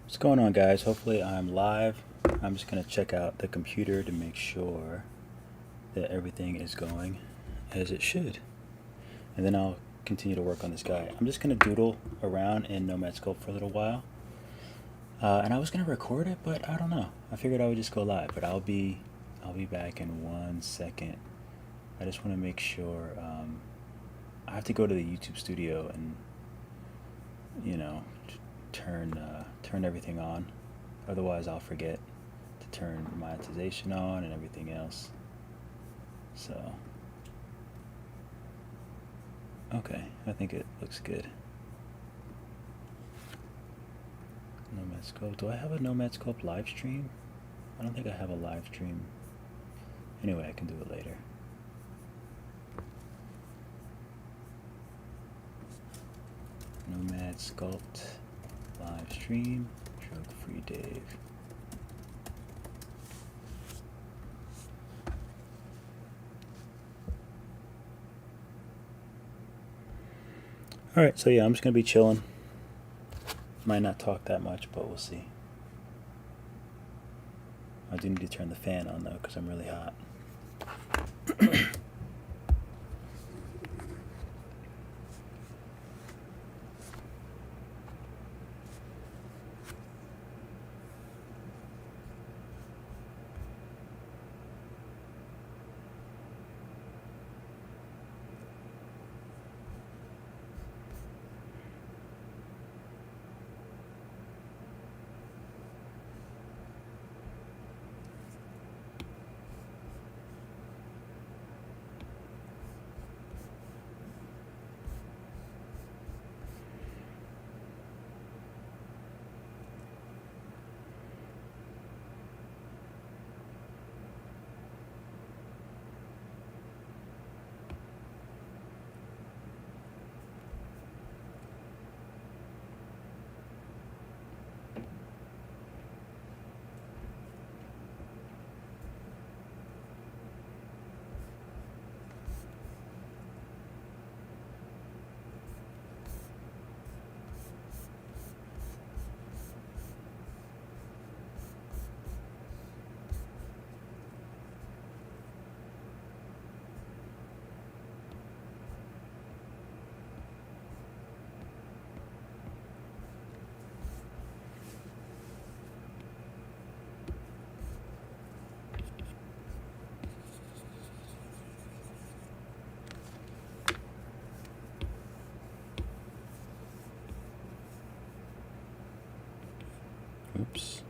What's going on, guys? Hopefully I'm live. I'm just going to check out the computer to make sure that everything is going as it should. And then I'll continue to work on this guy. I'm just going to doodle around in Nomad Sculpt for a little while. And I was going to record it, but I don't know. I figured I would just go live, but I'll be back in 1 second. I just want to make sure. I have to go to the YouTube studio and, you know, turn everything on. Otherwise I'll forget to turn monetization on and everything else. So okay, I think it looks good. Nomad Sculpt. Do I have a Nomad Sculpt live stream? I don't think I have a live stream. Anyway, I can do it later. Nomad Sculpt live stream, Drug Free Dave. Alright, so yeah, I'm just going to be chilling. Might not talk that much, but we'll see. I do need to turn the fan on though, because I'm really hot. Oops.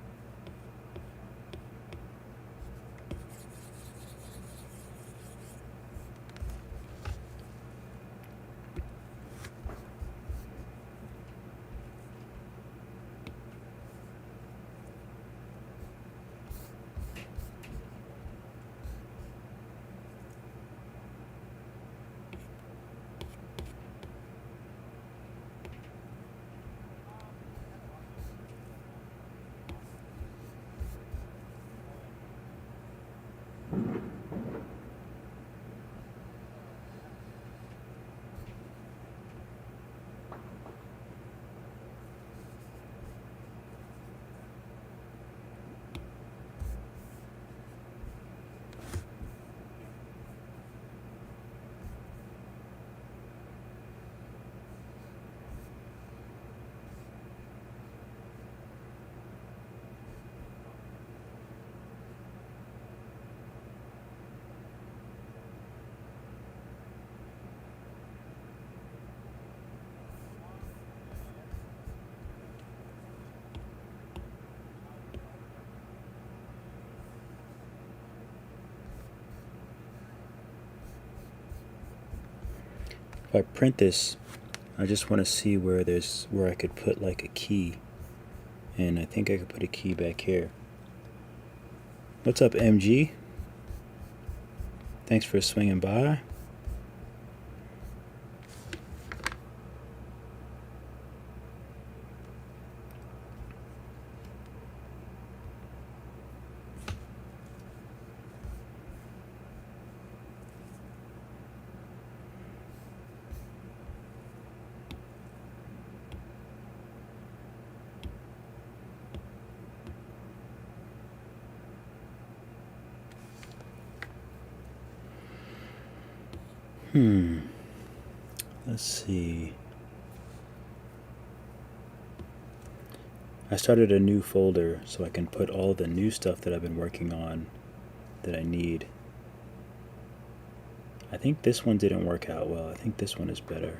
If I print this, I just want to see where I could put like a key, and I think I could put a key back here. What's up, MG? Thanks for swinging by. Let's see. I started a new folder so I can put all the new stuff that I've been working on that I need. I think this one didn't work out well. I think this one is better.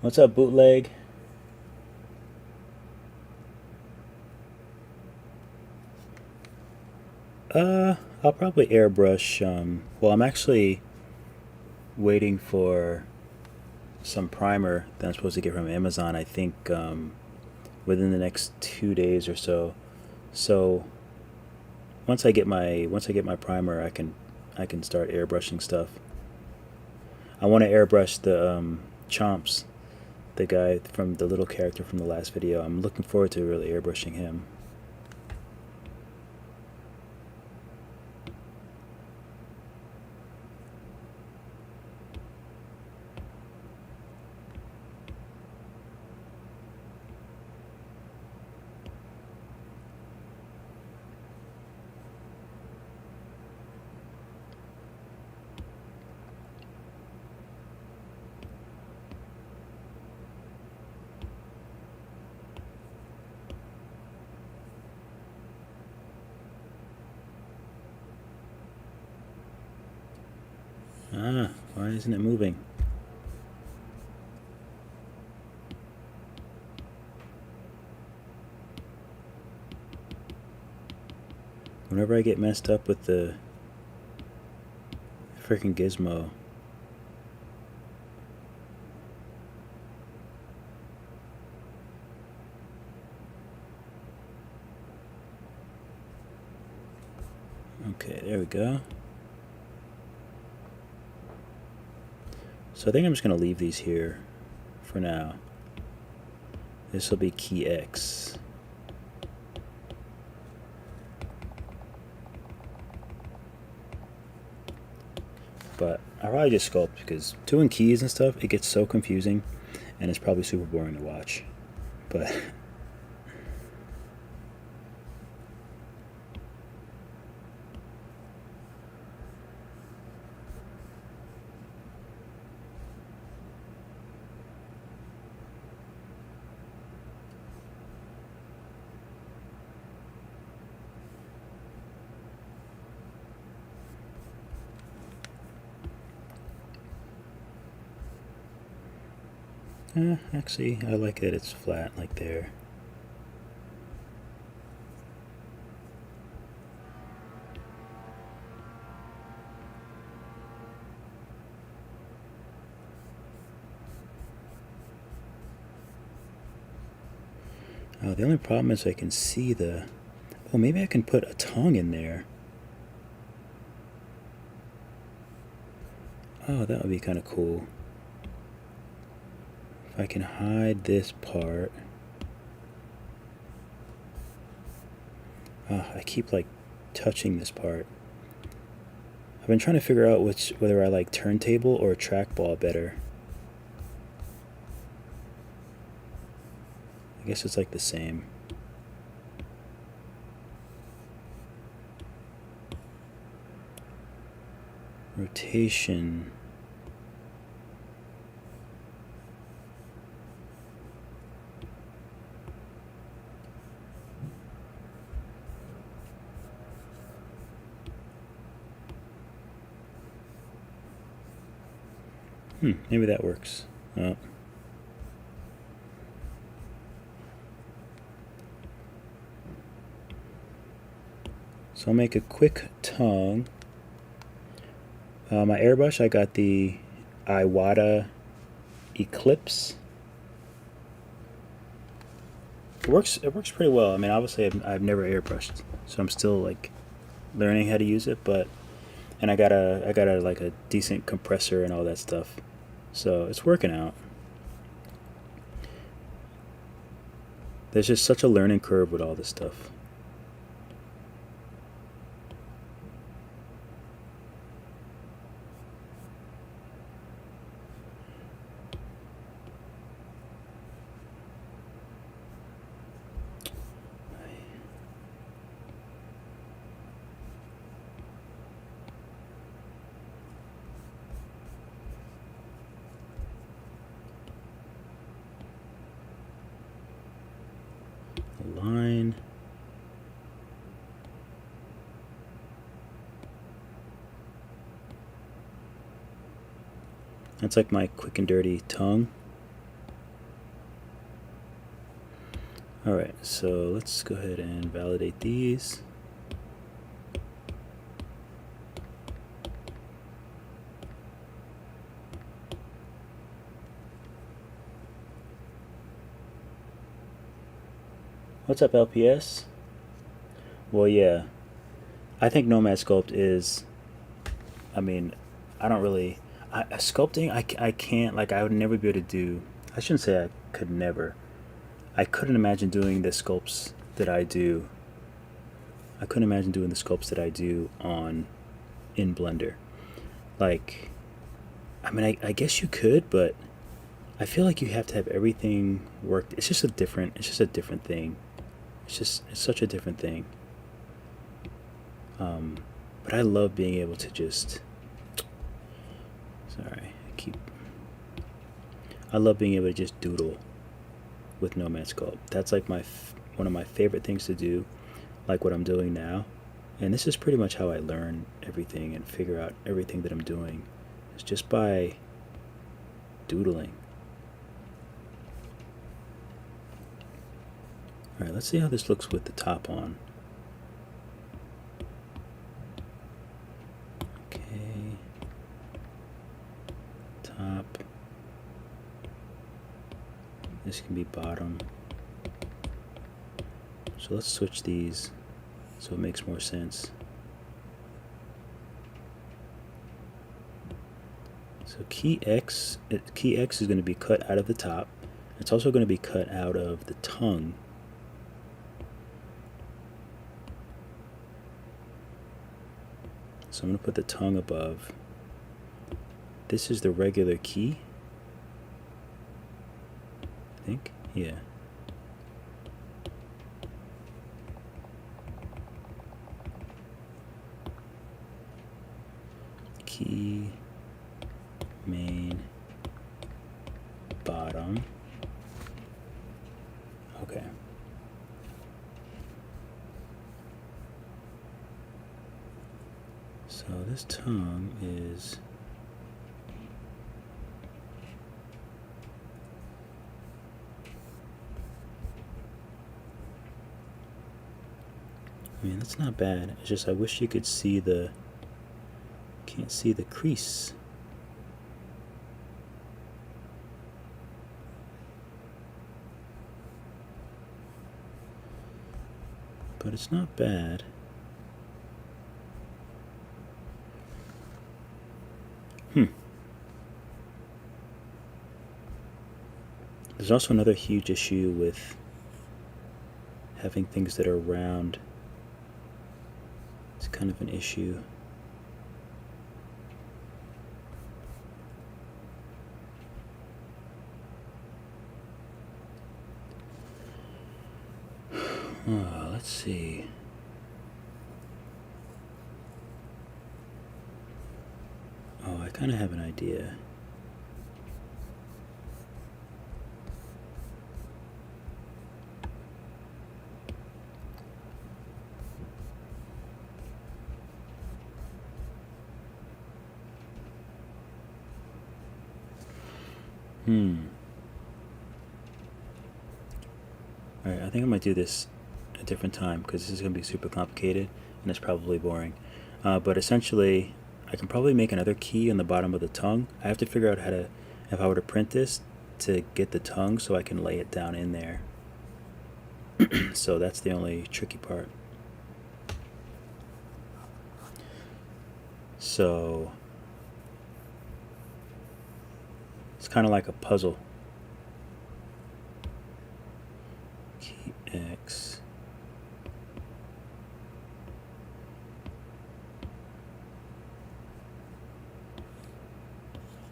What's up, bootleg? I'll probably airbrush. Well, I'm actually waiting for some primer that I'm supposed to get from Amazon. I think within the next 2 days or so. So once I get my primer, I can start airbrushing stuff. I want to airbrush the Chomps, the guy from the little character from the last video. I'm looking forward to really airbrushing him. Why isn't it moving? Whenever I get messed up with the freaking gizmo. Okay, there we go. So I think I'm just going to leave these here for now. This will be key X. But I probably just sculpt because doing keys and stuff, it gets so confusing and it's probably super boring to watch. But actually, I like that it's flat like there. Oh, the only problem is I can see the... Oh, maybe I can put a tongue in there. Oh, that would be kind of cool. If I can hide this part. I keep like touching this part. I've been trying to figure out whether I like turntable or trackball better. I guess it's like the same. Rotation. Maybe that works. Oh. So I'll make a quick tongue. My airbrush, I got the Iwata Eclipse. It works pretty well. I mean, obviously I've never airbrushed, so I'm still like learning how to use it, but and I got a like a decent compressor and all that stuff. So it's working out. There's just such a learning curve with all this stuff. Line. That's like my quick and dirty tongue. Alright, so let's go ahead and validate these. What's up, LPS? Well, yeah. I think Nomad Sculpt is, I mean, I don't really, sculpting, I can't, like, I would never be able to do, I shouldn't say I could never. I couldn't imagine doing the sculpts that I do. I couldn't imagine doing the sculpts that I do in Blender. Like, I mean, I guess you could, but I feel like you have to have everything worked. It's just a different thing. It's such a different thing. But I love being able to just, I love being able to just doodle with Nomad Sculpt. That's like one of my favorite things to do, like what I'm doing now. And this is pretty much how I learn everything and figure out everything that I'm doing. It's just by doodling. Alright, let's see how this looks with the top on. Okay. Top. This can be bottom. So let's switch these so it makes more sense. So key X is going to be cut out of the top. It's also going to be cut out of the tongue. So I'm going to put the tongue above. This is the regular key, I think. Yeah. Key, main, bottom. Okay. So this tongue is I mean, that's not bad. It's just I wish you could see can't see the crease. But it's not bad. There's also another huge issue with having things that are round. It's kind of an issue. Oh, let's see. Oh, I kind of have an idea. Alright, I think I might do this a different time because this is going to be super complicated and it's probably boring. But essentially, I can probably make another key on the bottom of the tongue. I have to figure out how to, if I were to print this, to get the tongue so I can lay it down in there. So that's the only tricky part. So it's kind of like a puzzle. Key X.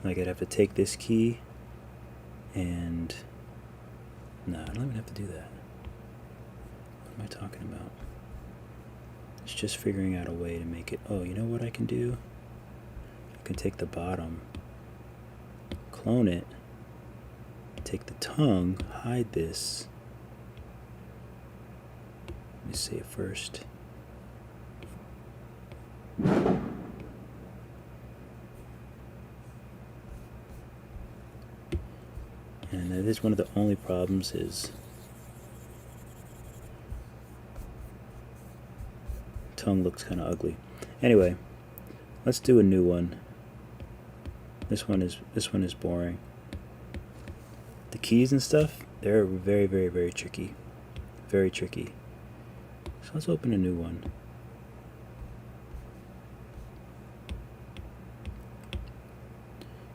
Like I'd have to take this key and no, I don't even have to do that. What am I talking about? It's just figuring out a way to make it. Oh, you know what I can do? I can take the bottom, clone it, take the tongue, hide this. Let me see it first. And that is one of the only problems is tongue looks kind of ugly. Anyway, let's do a new one. This one is boring. The keys and stuff, they're very, very, very tricky. Very tricky. So let's open a new one.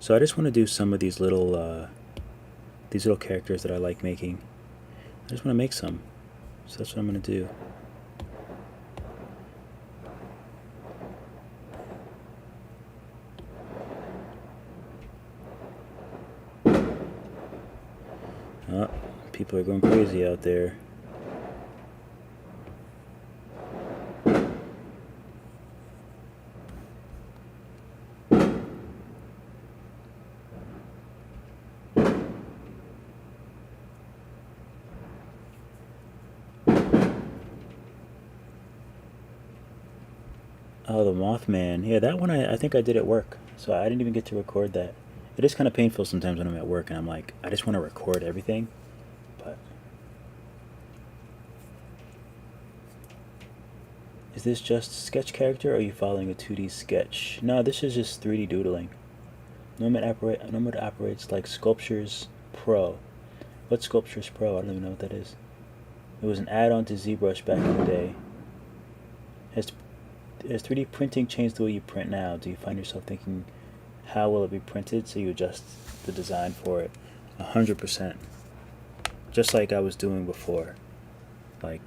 So I just want to do some of these little characters that I like making. I just want to make some. So that's what I'm going to do. Oh, people are going crazy out there. Oh, the Mothman. Yeah, that one I think I did at work. So I didn't even get to record that. It is kind of painful sometimes when I'm at work and I'm like, I just want to record everything. But is this just sketch character or are you following a 2D sketch? No, this is just 3D doodling. Nomad operates like Sculptures Pro. What's Sculptures Pro? I don't even know what that is. It was an add-on to ZBrush back in the day. Has 3D printing changed the way you print now? Do you find yourself thinking, how will it be printed? So you adjust the design for it. 100%. Just like I was doing before. Like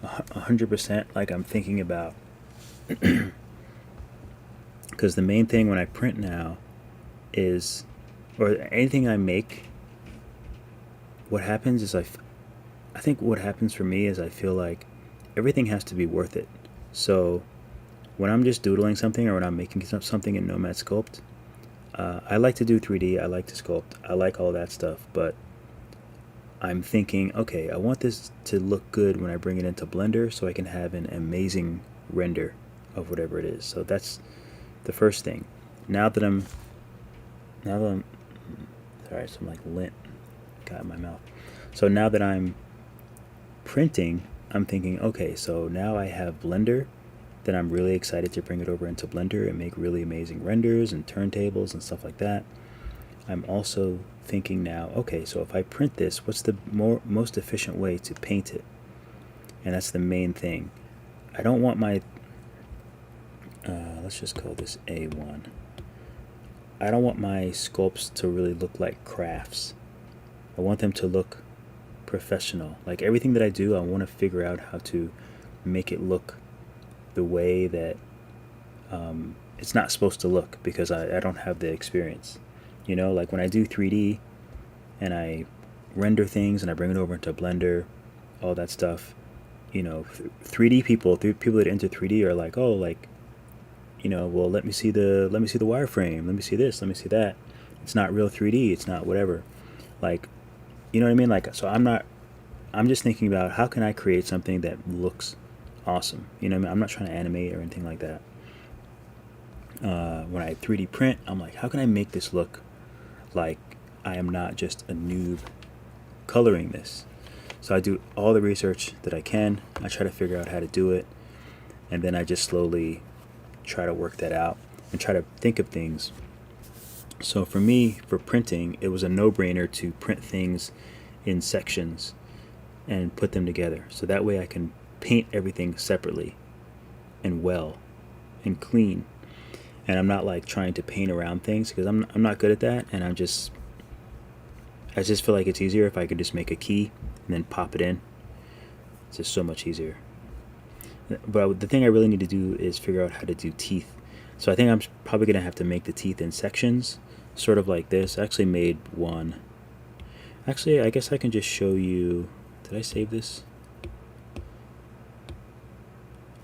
100% like I'm thinking about. Because the main thing when I print now is, or anything I make, what happens is I think what happens for me is I feel like everything has to be worth it. So when I'm just doodling something or when I'm making something in Nomad Sculpt, I like to do 3D, I like to sculpt, I like all that stuff, but I'm thinking, okay, I want this to look good when I bring it into Blender so I can have an amazing render of whatever it is. So that's the first thing. Now that I'm sorry, some like lint got in my mouth. So now that I'm printing, I'm thinking, okay, so now I have Blender, then I'm really excited to bring it over into Blender and make really amazing renders and turntables and stuff like that. I'm also thinking now, okay, so if I print this, what's the most efficient way to paint it? And that's the main thing. I don't want my, let's just call this A1. I don't want my sculpts to really look like crafts. I want them to look professional. Like everything that I do, I want to figure out how to make it look the way that it's not supposed to look, because I don't have the experience. You know, like when I do 3D and I render things and I bring it over into Blender, all that stuff, you know, 3D people that enter 3D are like, oh, like, you know, well, let me see the wireframe, let me see this, let me see that. It's not real 3D, it's not whatever. Like, you know what I mean? Like, so I'm just thinking about how can I create something that looks awesome. You know what I mean? I'm not trying to animate or anything like that. When I 3D print, I'm like, how can I make this look like I am not just a noob coloring this. So I do all the research that I can. I try to figure out how to do it, and then I just slowly try to work that out and try to think of things. So for me, for printing, it was a no-brainer to print things in sections and put them together. So that way I can paint everything separately and well and clean. And I'm not like trying to paint around things, because I'm not good at that, and I just feel like it's easier if I could just make a key and then pop it in. It's just so much easier. But the thing I really need to do is figure out how to do teeth. So I think I'm probably going to have to make the teeth in sections, sort of like this. I actually made one. Actually, I guess I can just show you. Did I save this?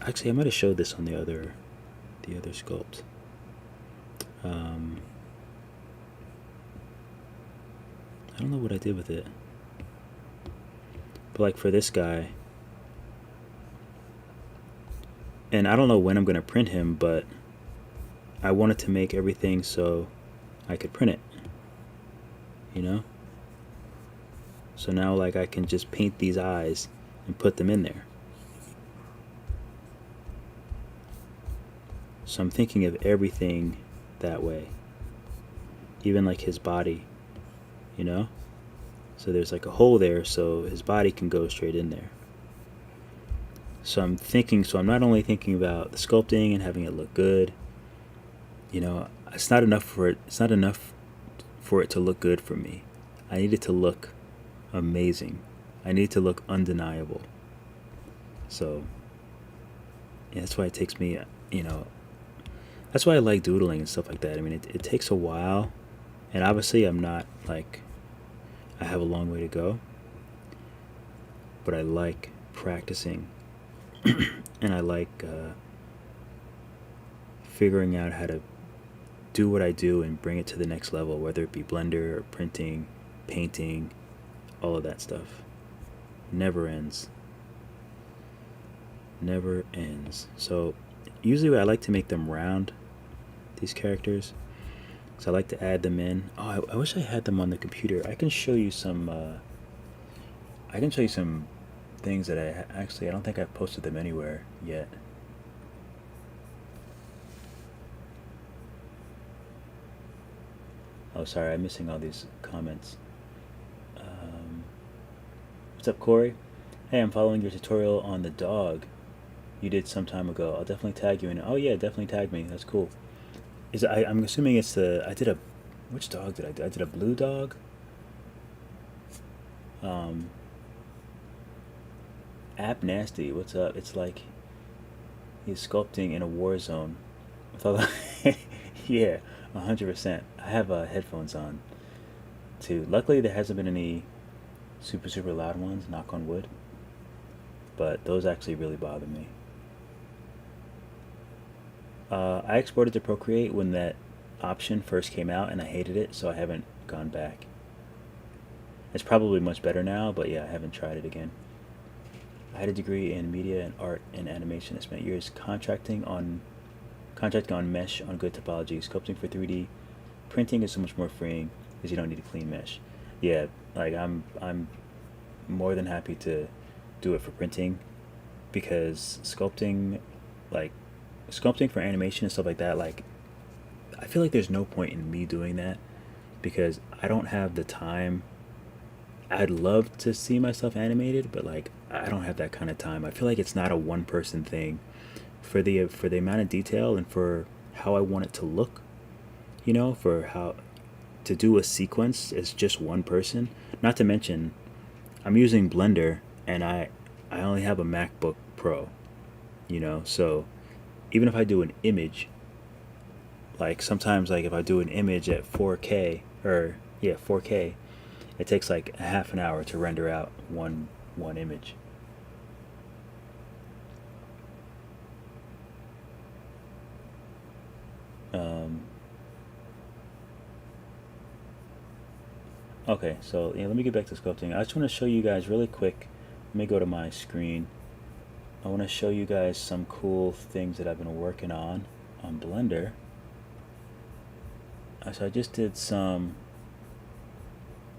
Actually, I might have showed this on the other sculpt. I don't know what I did with it. But like for this guy, and I don't know when I'm going to print him, but I wanted to make everything so I could print it, you know? So now like I can just paint these eyes and put them in there. So I'm thinking of everything that way. Even like his body, you know? So there's like a hole there, so his body can go straight in there. So I'm not only thinking about the sculpting and having it look good, you know, it's not enough for it to look good for me. I need it to look amazing. I need it to look undeniable. So yeah, that's why it takes me, you know, that's why I like doodling and stuff like that. I mean, it takes a while, and obviously I'm not like, I have a long way to go, but I like practicing and I like figuring out how to do what I do and bring it to the next level, whether it be Blender or printing, painting, all of that stuff. Never ends. Never ends. So usually I like to make them round, these characters, so I like to add them in. Oh, I wish I had them on the computer. I can show you some things that I don't think I've posted them anywhere yet. Oh, sorry, I'm missing all these comments. What's up, Corey? Hey, I'm following your tutorial on the dog you did some time ago. I'll definitely tag you in it. Oh yeah, definitely tag me. That's cool. I'm assuming it's which dog did I do? I did a blue dog. App Nasty, what's up? It's like he's sculpting in a war zone. With all the yeah, 100%. I have headphones on too. Luckily, there hasn't been any super loud ones, knock on wood. But those actually really bother me. I exported to Procreate when that option first came out, and I hated it, so I haven't gone back. It's probably much better now, but yeah, I haven't tried it again. I had a degree in media and art and animation. I spent years contracting on mesh on good topology. Sculpting for 3D printing is so much more freeing because you don't need a clean mesh. Yeah, like I'm more than happy to do it for printing, because sculpting for animation and stuff like that, like I feel like there's no point in me doing that because I don't have the time. I'd love to see myself animated, but like I don't have that kind of time. I feel like it's not a one person thing for the amount of detail and for how I want it to look, you know, for how to do a sequence as just one person. Not to mention I'm using Blender and I only have a MacBook Pro, you know, so even if I do an image, like sometimes like if I do an image at 4K, it takes like a half an hour to render out one image. Okay, so yeah, let me get back to sculpting. I just want to show you guys really quick. Let me go to my screen. I want to show you guys some cool things that I've been working on Blender. So I just did some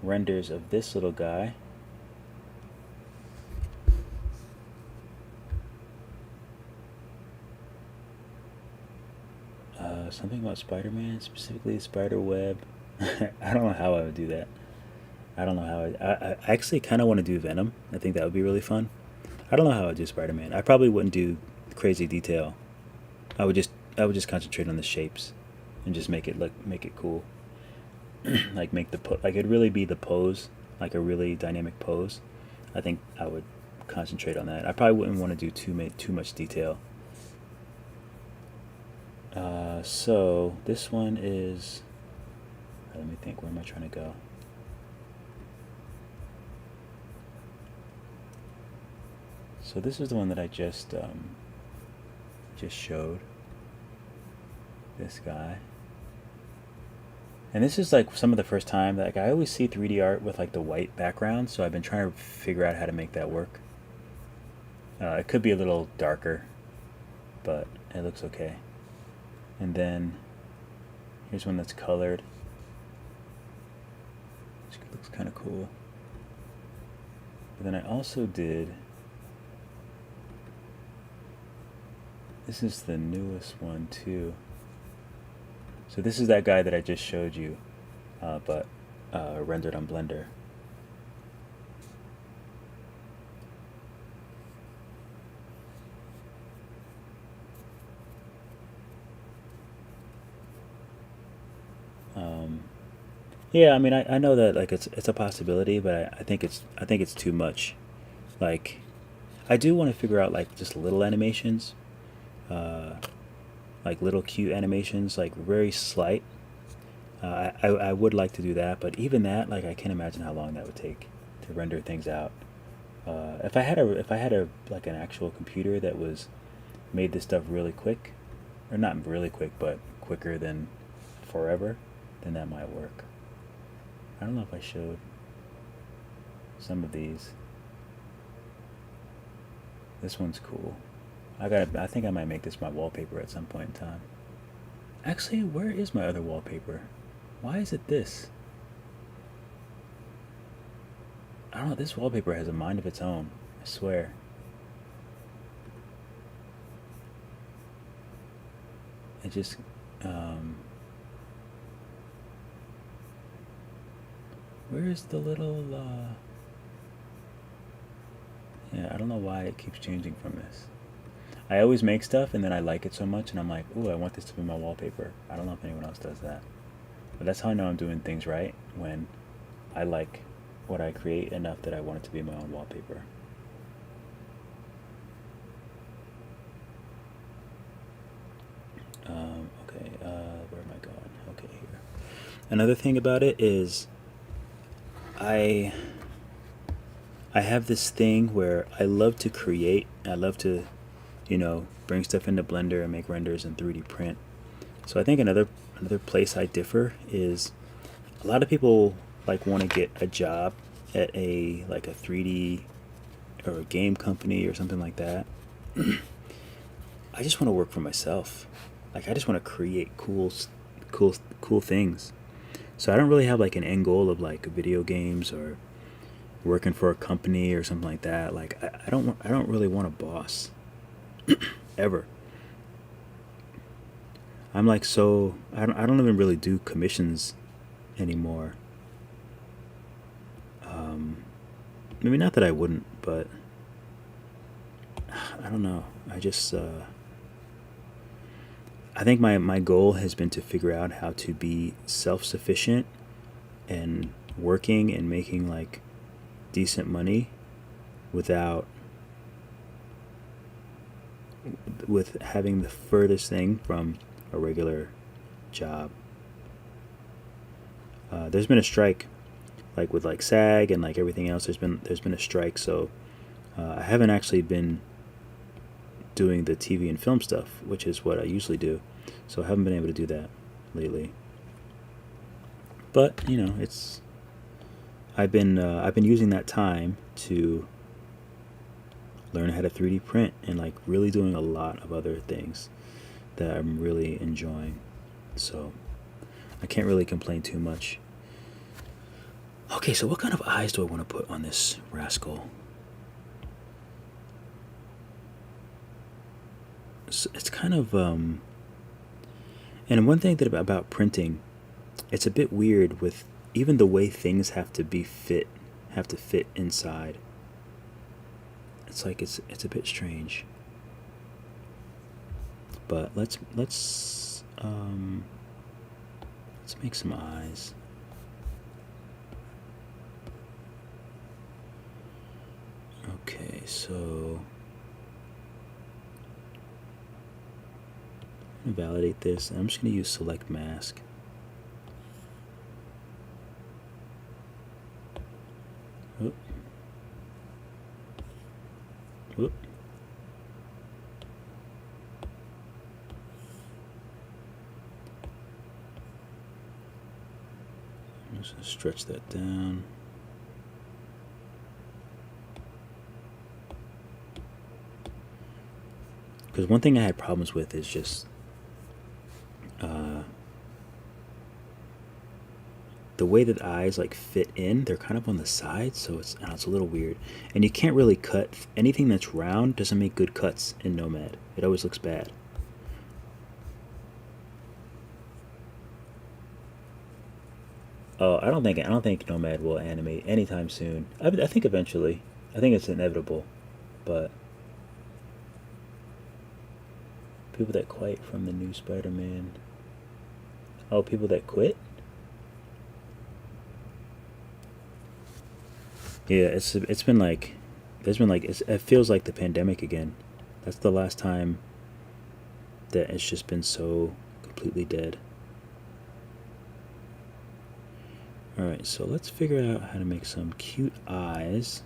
renders of this little guy. Something about Spider-Man, specifically spider web. I don't know how I would do that. I don't know how I actually kind of want to do Venom. I think that would be really fun. I don't know how I'd do Spider-Man. I probably wouldn't do crazy detail. I would just concentrate on the shapes and just make it cool. Like make the like it'd really be the pose, like a really dynamic pose. I think I would concentrate on that. I probably wouldn't want to do too much detail. So this one is, let me think, where am I trying to go? So this is the one that I just showed. This guy. And this is like some of the first time that, like, I always see 3D art with like the white background, so I've been trying to figure out how to make that work. It could be a little darker, but it looks okay. And then here's one that's colored. Which looks kind of cool. But then I also did, this is the newest one too. So this is that guy that I just showed you, but rendered on Blender. Yeah, I mean, I know that like it's a possibility, but I think it's too much. Like, I do want to figure out like just little animations, like little cute animations, like very slight. I would like to do that, but even that, like, I can't imagine how long that would take to render things out. If I had a like an actual computer that was made this stuff really quick, or not really quick, but quicker than forever, then that might work. I don't know if I showed some of these. This one's cool. I think I might make this my wallpaper at some point in time. Actually, where is my other wallpaper? Why is it this? I don't know, this wallpaper has a mind of its own, I swear. It just, where's the little, yeah, I don't know why it keeps changing from this. I always make stuff and then I like it so much and I'm like, ooh, I want this to be my wallpaper. I don't know if anyone else does that. But that's how I know I'm doing things right, when I like what I create enough that I want it to be my own wallpaper. Okay, where am I going? Okay, here. Another thing about it is I have this thing where I love to create. I love to, bring stuff into Blender and make renders in 3D print. So I think another place I differ is a lot of people like want to get a job at a 3D or a game company or something like that. I just want to work for myself. Like, I just want to create cool things. So I don't really have like an end goal of like video games or working for a company or something like that. Like, I don't really want a boss ever. I'm like, so I don't even really do commissions anymore. Maybe not that I wouldn't, but I don't know. I just I think my goal has been to figure out how to be self-sufficient and working and making like decent money with having the furthest thing from a regular job. There's been a strike, like with like SAG and like everything else. There's been a strike, so I haven't actually been doing the TV and film stuff, which is what I usually do. So I haven't been able to do that lately. But I've been using that time to learn how to 3D print and like really doing a lot of other things that I'm really enjoying. So I can't really complain too much. Okay, so what kind of eyes do I want to put on this rascal? It's kind of and one thing that about printing, it's a bit weird with even the way things have to fit inside. It's like it's a bit strange. But let's make some eyes. Okay, so I'm gonna validate this. I'm just gonna use select mask. Whoop. Whoop. I'm just gonna stretch that down. Because one thing I had problems with is just the way that eyes like fit in. They're kind of on the side, so it's a little weird. And you can't really cut anything that's round. Doesn't make good cuts in Nomad. It always looks bad. Oh, I don't think Nomad will animate anytime soon. I think eventually. I think it's inevitable, but people that quit from the new Spider-Man. Oh, people that quit? Yeah, it's been like it feels like the pandemic again. That's the last time that it's just been so completely dead. Alright, so let's figure out how to make some cute eyes.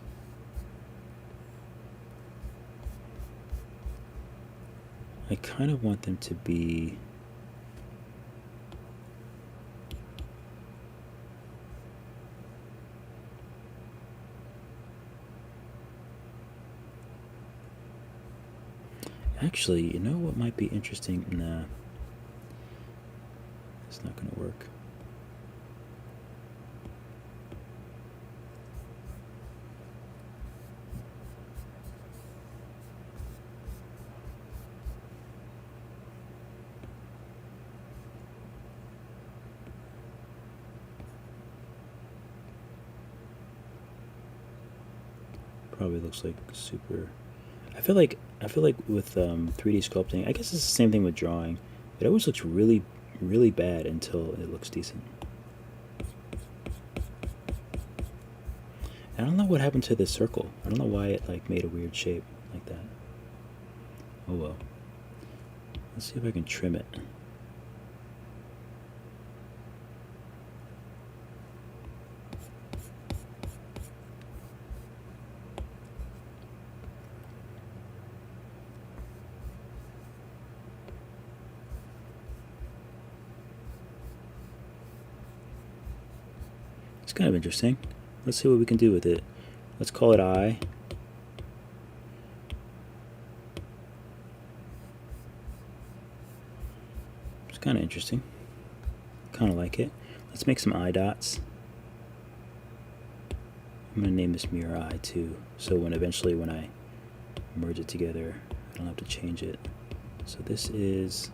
I kind of want them to be actually, you know what might be interesting? Nah, it's not gonna work. Probably looks like super. I feel like with 3D sculpting, I guess it's the same thing with drawing. It always looks really, really bad until it looks decent. I don't know what happened to this circle. I don't know why it like made a weird shape like that. Oh well. Let's see if I can trim it. It's kind of interesting. Let's see what we can do with it. Let's call it eye. It's kind of interesting. Kind of like it. Let's make some eye dots. I'm going to name this mirror eye too, so eventually when I merge it together, I don't have to change it. So this is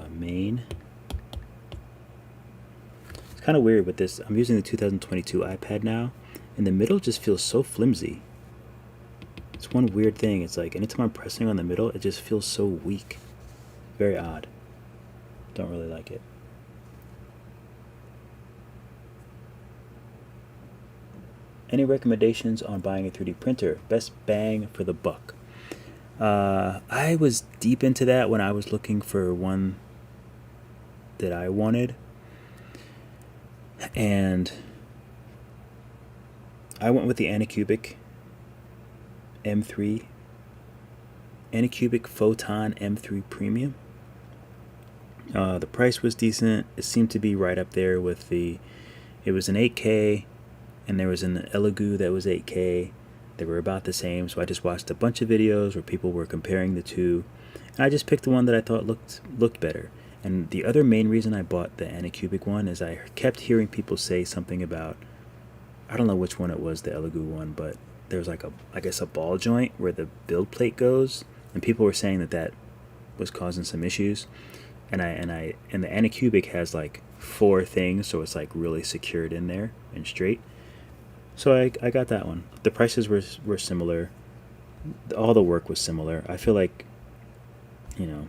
main. Kind of weird with this. I'm using the 2022 iPad now, and the middle just feels so flimsy. It's one weird thing. It's like anytime I'm pressing on the middle, it just feels so weak. Very odd. Don't really like it. Any recommendations on buying a 3D printer? Best bang for the buck. I was deep into that when I was looking for one that I wanted. And I went with the Anycubic M3, Anycubic Photon M3 Premium. The price was decent. It seemed to be right up there with it was an 8K, and there was an Elegoo that was 8K. They were about the same, so I just watched a bunch of videos where people were comparing the two, and I just picked the one that I thought looked better. And the other main reason I bought the Anycubic one is I kept hearing people say something about, I don't know which one it was, the Elegoo one, but there's like I guess a ball joint where the build plate goes, and people were saying that was causing some issues. And the Anycubic has like 4 things, so it's like really secured in there and straight. So I got that one. The prices were similar. All the work was similar. I feel like, you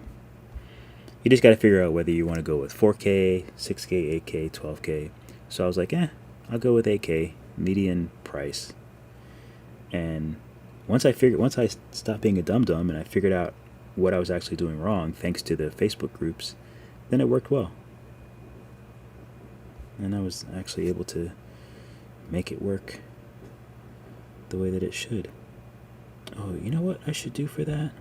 just got to figure out whether you want to go with 4K, 6K, 8K, 12K. So I was like, I'll go with 8K, median price. And once I stopped being a dum-dum and I figured out what I was actually doing wrong, thanks to the Facebook groups, then it worked well. And I was actually able to make it work the way that it should. Oh, you know what I should do for that?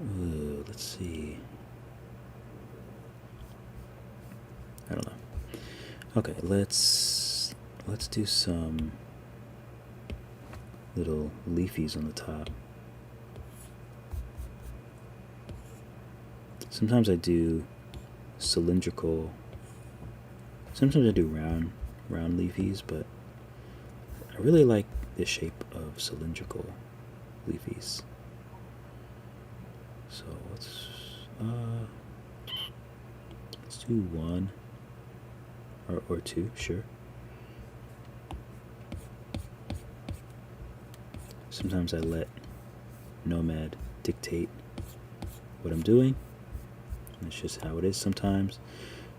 Ooh, let's see. I don't know. Okay, let's do some little leafies on the top. Sometimes I do cylindrical. Sometimes I do round leafies, but I really like the shape of cylindrical leafies. So let's do 1 or 2, sure. Sometimes I let Nomad dictate what I'm doing. That's just how it is sometimes.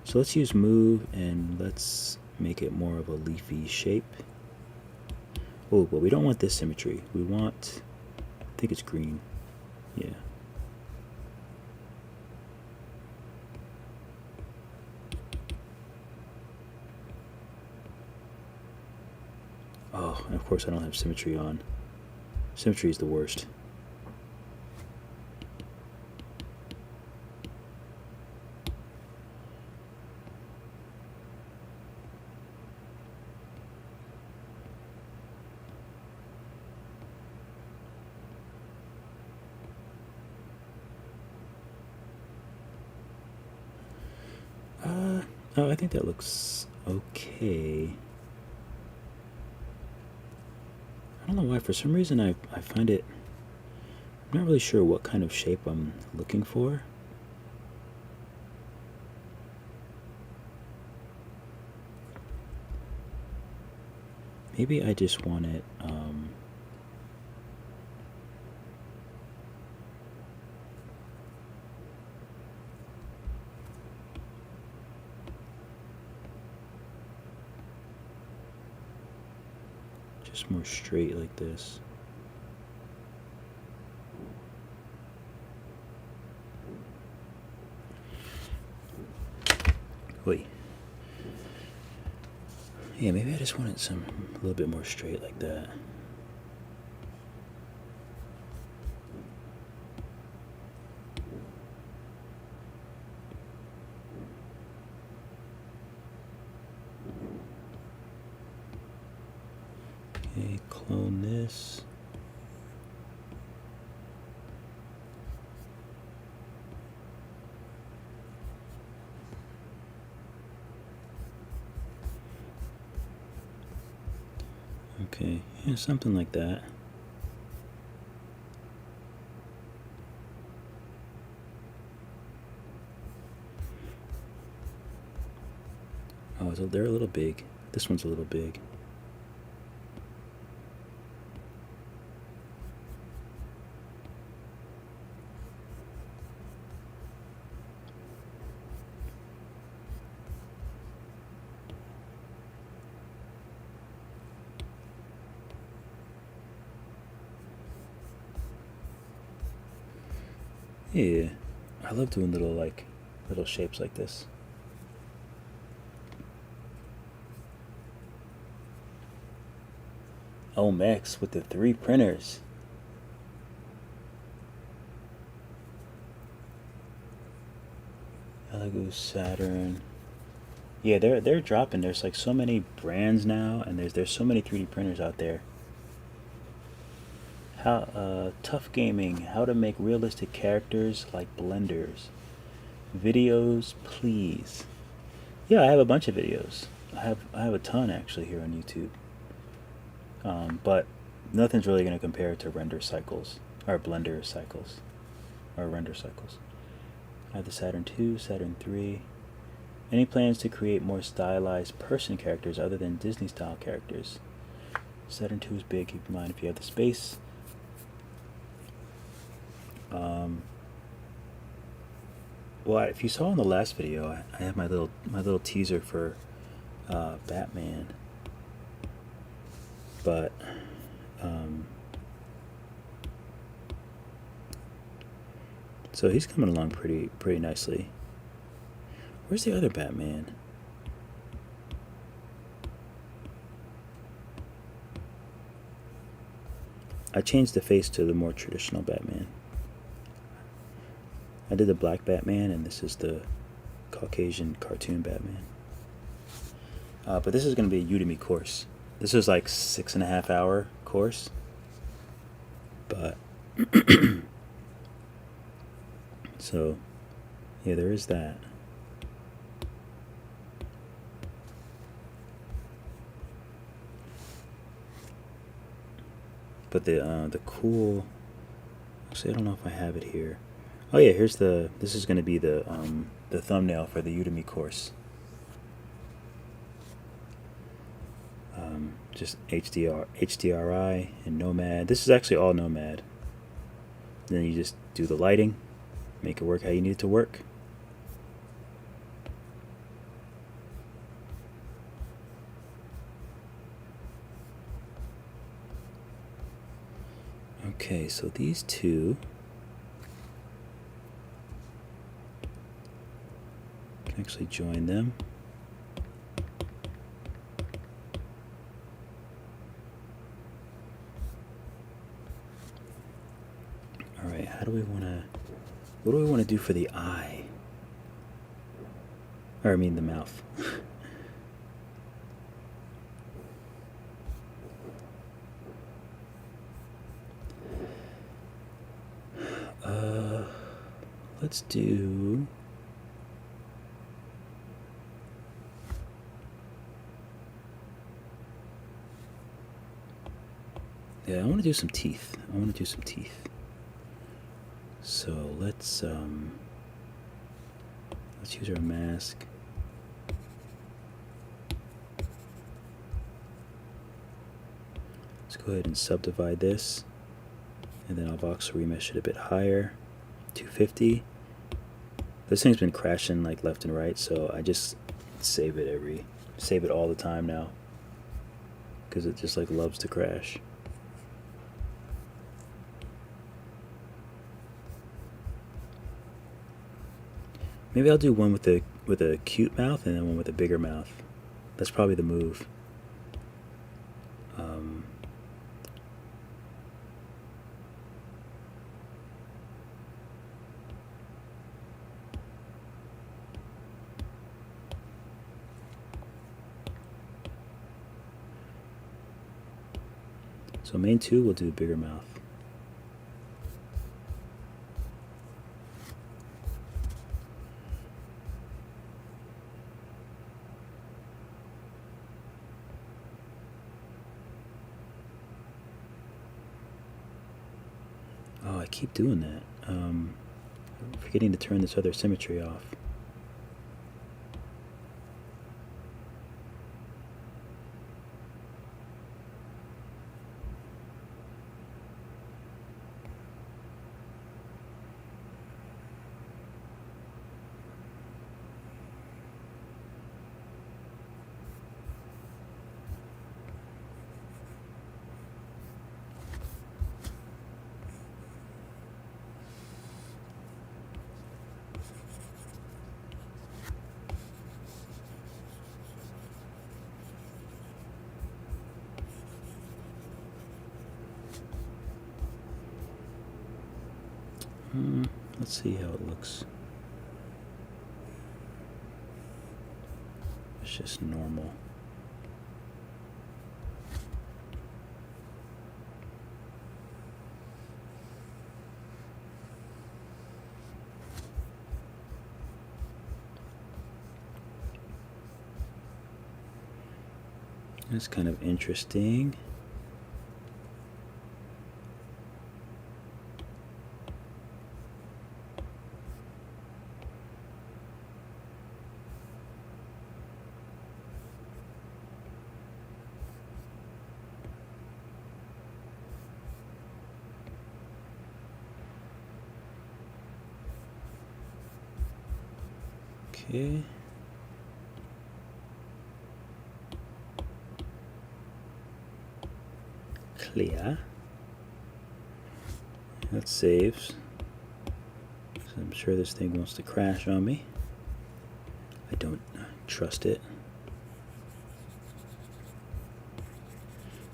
So let's use move and let's make it more of a leafy shape. Oh, but we don't want this symmetry. We want, I think it's green. Yeah. Oh, and of course I don't have symmetry on. Symmetry is the worst. Oh, I think that looks okay. I don't know why, for some reason I find it, I'm not really sure what kind of shape I'm looking for. Maybe I just want it, just more straight like this. Wait. Yeah, maybe I just want it a little bit more straight like that. Okay, clone this. Okay, yeah, something like that. Oh, so they're a little big. This one's a little big. Yeah, I love doing little shapes like this. Oh, Max with the 3 printers. Elegoo, Saturn. Yeah, they're dropping. There's like so many brands now, and there's so many 3D printers out there. Tough gaming. How to make realistic characters like blenders. Videos, please. Yeah, I have a bunch of videos. I have a ton actually here on YouTube. But nothing's really going to compare to render cycles or blender cycles or render cycles. I have the Saturn II, Saturn III. Any plans to create more stylized person characters other than Disney style characters? Saturn II is big. Keep in mind if you have the space. Well, if you saw in the last video, I have my little teaser for Batman, but so he's coming along pretty nicely. Where's the other Batman? I changed the face to the more traditional Batman. I did the black Batman, and this is the Caucasian cartoon Batman. But this is going to be a Udemy course. This is like 6.5 hour course. But so yeah, there is that. But the cool. Actually, I don't know if I have it here. Oh yeah, here's the. This is going to be the thumbnail for the Udemy course. Just HDRI and Nomad. This is actually all Nomad. Then you just do the lighting, make it work how you need it to work. Okay, so these two can actually join them. All right, how do we want to? What do we want to do for the eye? Or I mean the mouth. Let's do. Yeah, I want to do some teeth. So let's use our mask. Let's go ahead and subdivide this, and then I'll voxel remesh it a bit higher, 250. This thing's been crashing like left and right, so I just save it all the time now, because it just like loves to crash. Maybe I'll do one with a cute mouth and then one with a bigger mouth. That's probably the move. So main 2 will do a bigger mouth. Oh, I keep doing that. I'm forgetting to turn this other symmetry off. Let's see how it looks. It's just normal. That's kind of interesting. Okay. Clear. That saves. So I'm sure this thing wants to crash on me. I don't trust it.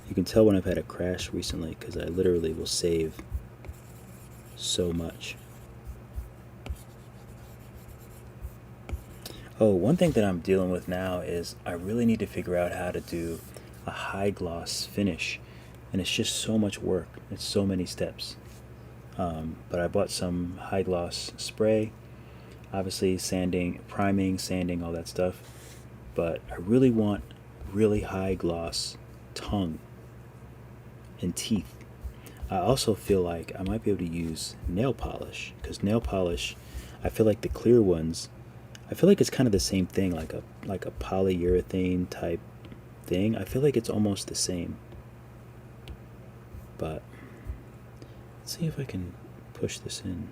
You can tell when I've had a crash recently because I literally will save so much. Oh, one thing that I'm dealing with now is I really need to figure out how to do a high gloss finish, and it's just so much work. It's so many steps. But I bought some high gloss spray, obviously sanding, priming, sanding, all that stuff. But I really want really high gloss tongue and teeth. I also feel like I might be able to use nail polish, because nail polish, I feel like the clear ones, I feel like it's kind of the same thing, like a polyurethane type thing. I feel like it's almost the same. But let's see if I can push this in.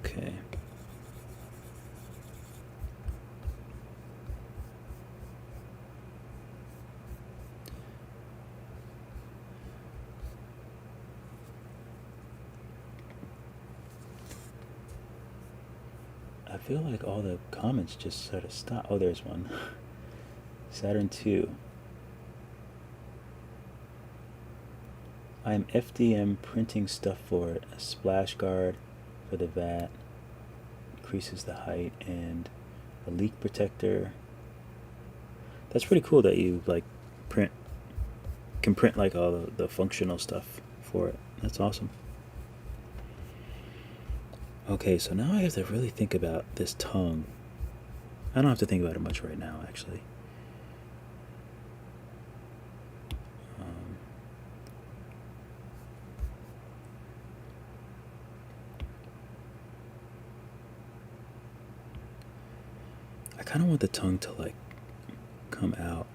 Okay. I feel like all the comments just sort of stop. Oh, there's one. Saturn 2. I am FDM printing stuff for it. A splash guard for the vat, increases the height, and a leak protector. That's pretty cool that you like can print like all the functional stuff for it. That's awesome. Okay, so now I have to really think about this tongue. I don't have to think about it much right now, actually. I kind of want the tongue to like come out.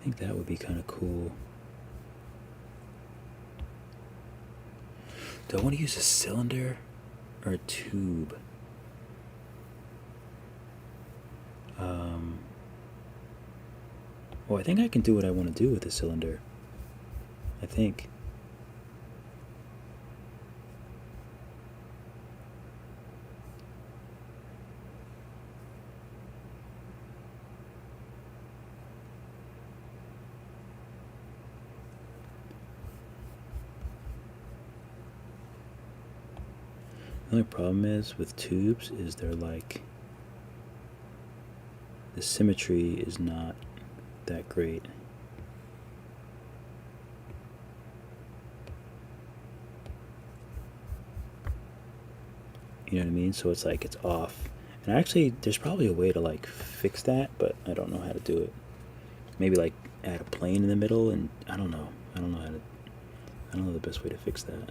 I think that would be kind of cool. Do I want to use a cylinder or a tube? Well, I think I can do what I want to do with a cylinder. I think. The only problem is with tubes is they're like, the symmetry is not that great. You know what I mean? So it's like it's off. And actually there's probably a way to like fix that, but I don't know how to do it. Maybe like add a plane in the middle, and I don't know. I don't know the best way to fix that.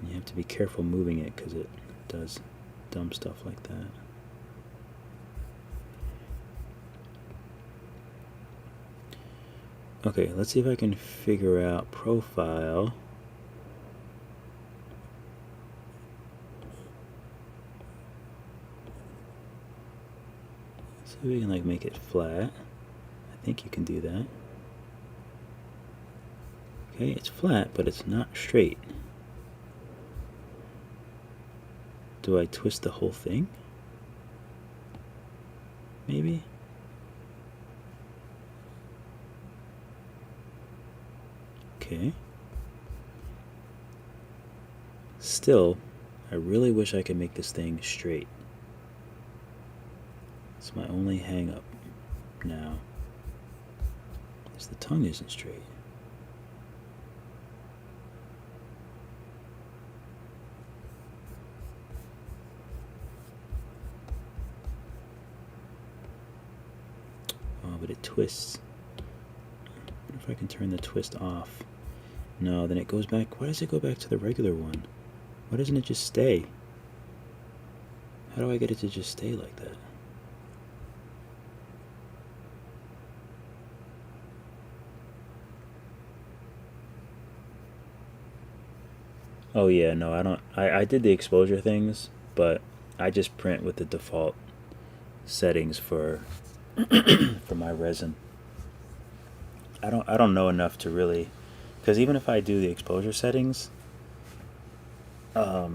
You have to be careful moving it because it does dumb stuff like that. Okay, let's see if I can figure out profile. See if we can like make it flat. I think you can do that. Okay, it's flat, but it's not straight. Do I twist the whole thing? Maybe? Okay. Still, I really wish I could make this thing straight. It's my only hang up now, is the tongue isn't straight. Oh, but it twists. I wonder if I can turn the twist off. No, then it goes back. Why does it go back to the regular one? Why doesn't it just stay? How do I get it to just stay like that? Oh yeah, no, I don't. I did the exposure things, but I just print with the default settings for for my resin. I don't know enough to really, because even if I do the exposure settings, I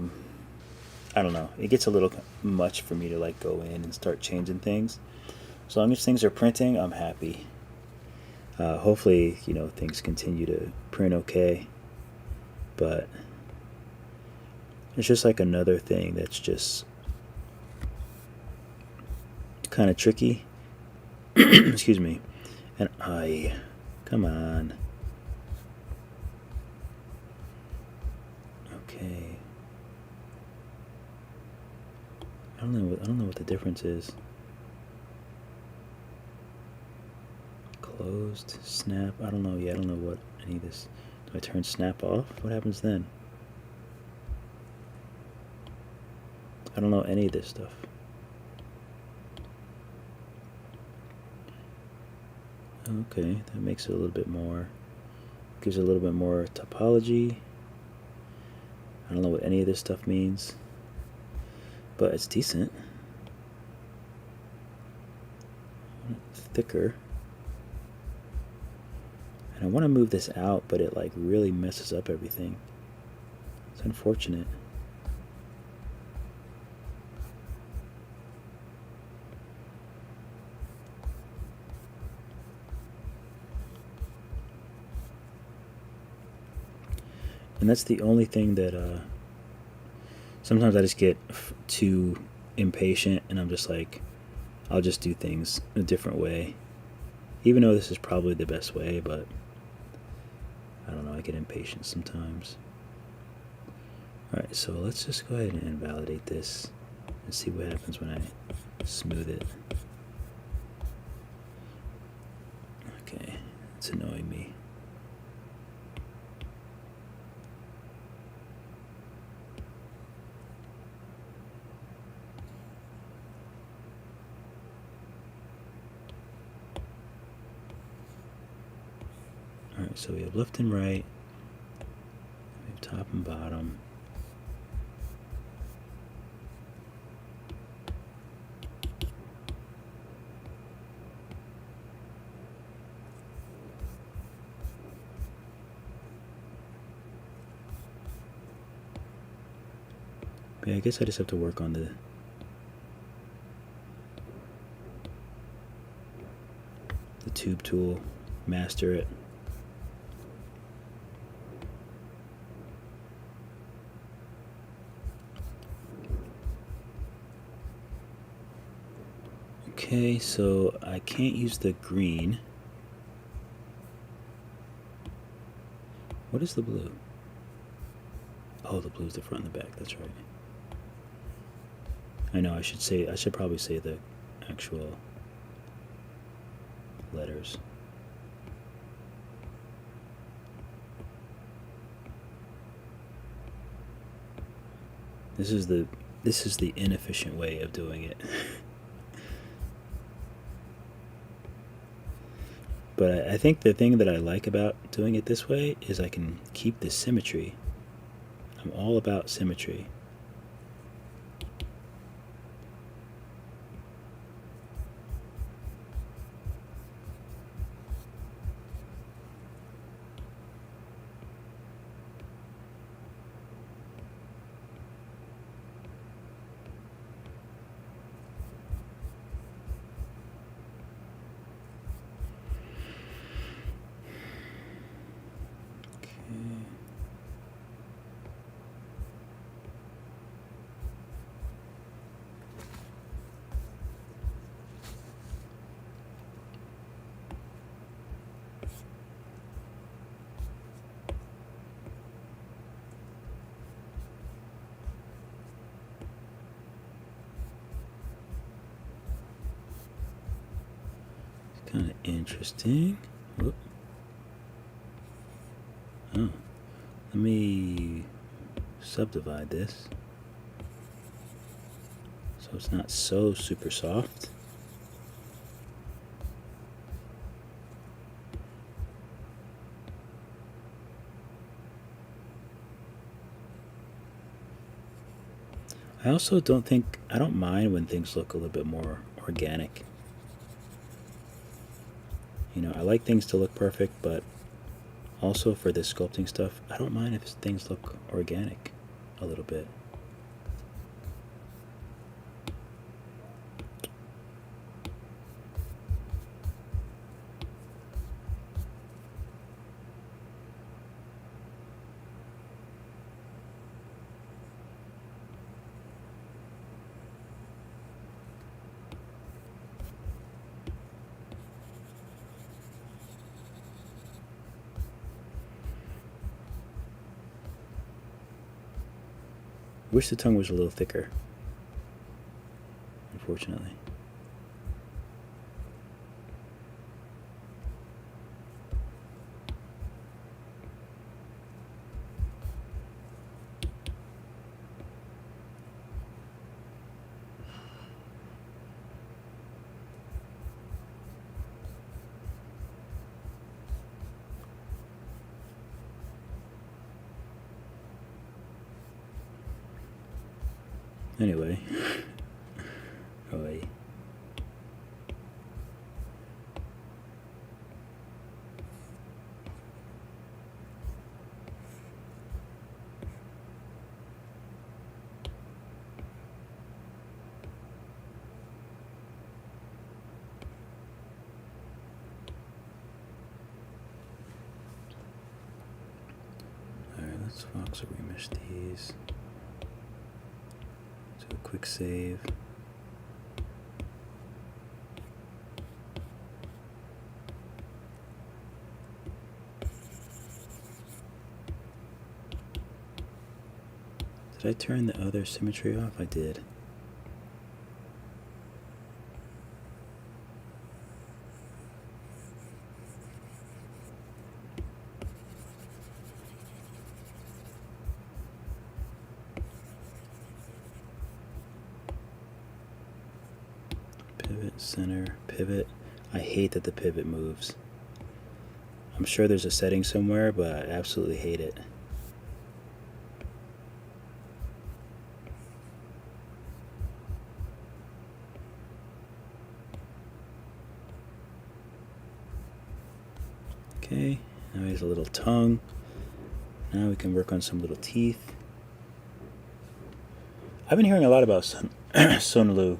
don't know. It gets a little much for me to like go in and start changing things. As long as things are printing, I'm happy. Hopefully, you know, things continue to print okay, but it's just like another thing that's just kind of tricky. Excuse me. And come on. Okay. I don't know what the difference is. Closed, snap. I don't know. Yeah, I don't know what any of this. Do I turn snap off? What happens then? I don't know any of this stuff. Okay, that makes it a little bit more, gives it a little bit more topology. I don't know what any of this stuff means, but it's decent. Thicker. And I want to move this out, but it like really messes up everything. It's unfortunate. And that's the only thing that sometimes I just get too impatient, and I'm just like, I'll just do things a different way, even though this is probably the best way, but I don't know, I get impatient sometimes. Alright, so let's just go ahead and invalidate this and see what happens when I smooth it. Okay, it's annoying me. Alright, so we have left and right, we have top and bottom. But yeah, I guess I just have to work on the tube tool, master it. Okay, so I can't use the green. What is the blue? Oh, the blue's the front and the back, that's right. I know, I should probably say the actual letters. This is the inefficient way of doing it. But I think the thing that I like about doing it this way is I can keep the symmetry. I'm all about symmetry. kind of interesting. Whoop. Oh, let me subdivide this so it's not so super soft. I also I don't mind when things look a little bit more organic. You know, I like things to look perfect, but also for this sculpting stuff, I don't mind if things look organic a little bit. Wish the tongue was a little thicker, unfortunately. Anyway, Alright, let's Fox remesh these. Do a quick save. Did I turn the other symmetry off? I did. Pivot, center, pivot. I hate that the pivot moves. I'm sure there's a setting somewhere, but I absolutely hate it. Okay, now he has a little tongue. Now we can work on some little teeth. I've been hearing a lot about Sonolu.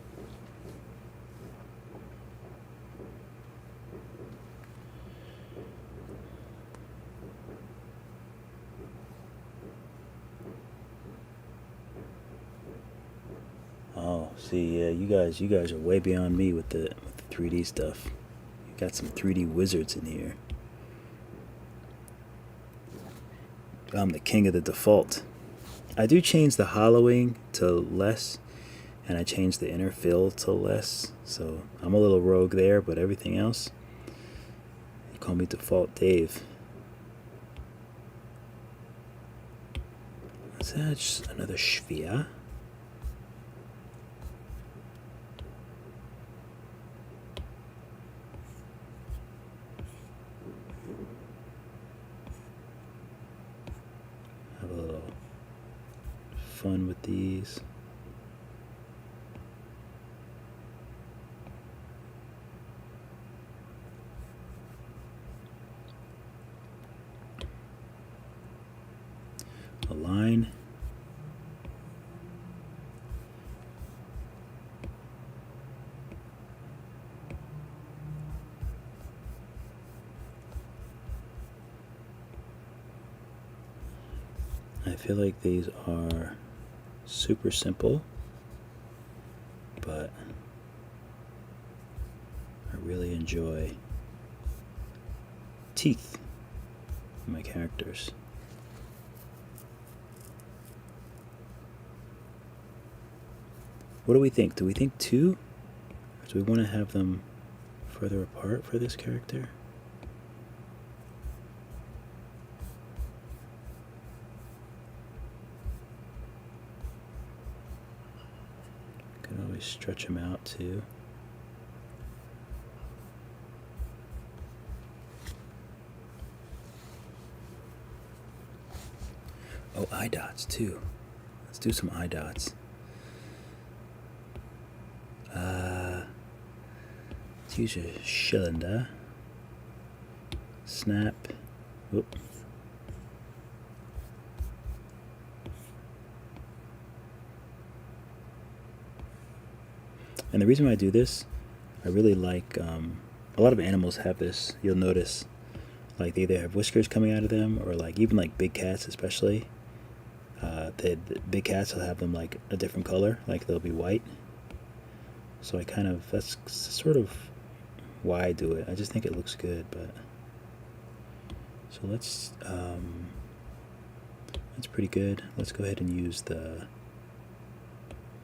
Oh, see, yeah, you guys are way beyond me with the 3D stuff. You got some 3D wizards in here. I'm the king of the default. I do change the hollowing to less, and I change the inner fill to less, so I'm a little rogue there, but everything else, you call me Default Dave. Let's add just another sphere. Have a little fun with these. Align. I feel like these are super simple, but I really enjoy teeth in my characters. What do we think? Do we think 2? Or do we want to have them further apart for this character. Can always stretch them out too. Oh, eye dots too. Let's do some eye dots. Let's use a cylinder. Snap. Whoop. And the reason why I do this, I really like, a lot of animals have this. You'll notice, like, they either have whiskers coming out of them, or like even like big cats especially. The big cats will have them like a different color, like they'll be white. So I kind of, that's sort of why I do it. I just think it looks good. But so let's, that's pretty good. Let's go ahead and use the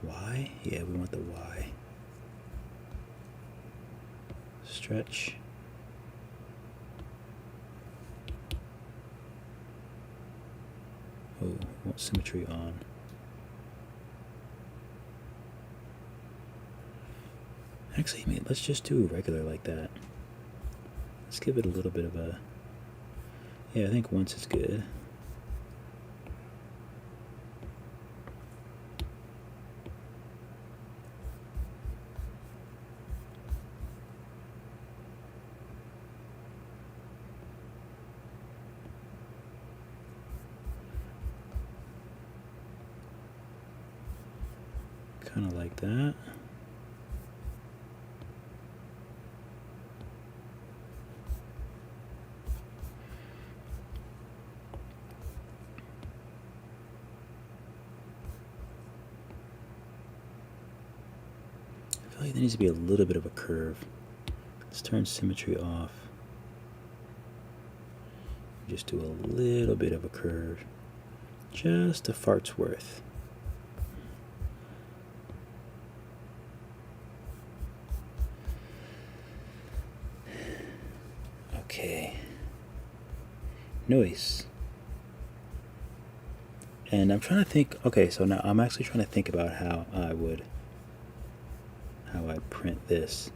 Y. Yeah, we want the Y. Stretch. Oh, I want symmetry on. Actually, mate, let's just do regular like that. Let's give it a little bit of a... Yeah, I think once is good. Kind of like that. I feel like there needs to be a little bit of a curve. Let's turn symmetry off. Just do a little bit of a curve. Just a fart's worth. Okay. Noise. And I'm trying to think, okay, so now I'm actually trying to think about how I print this.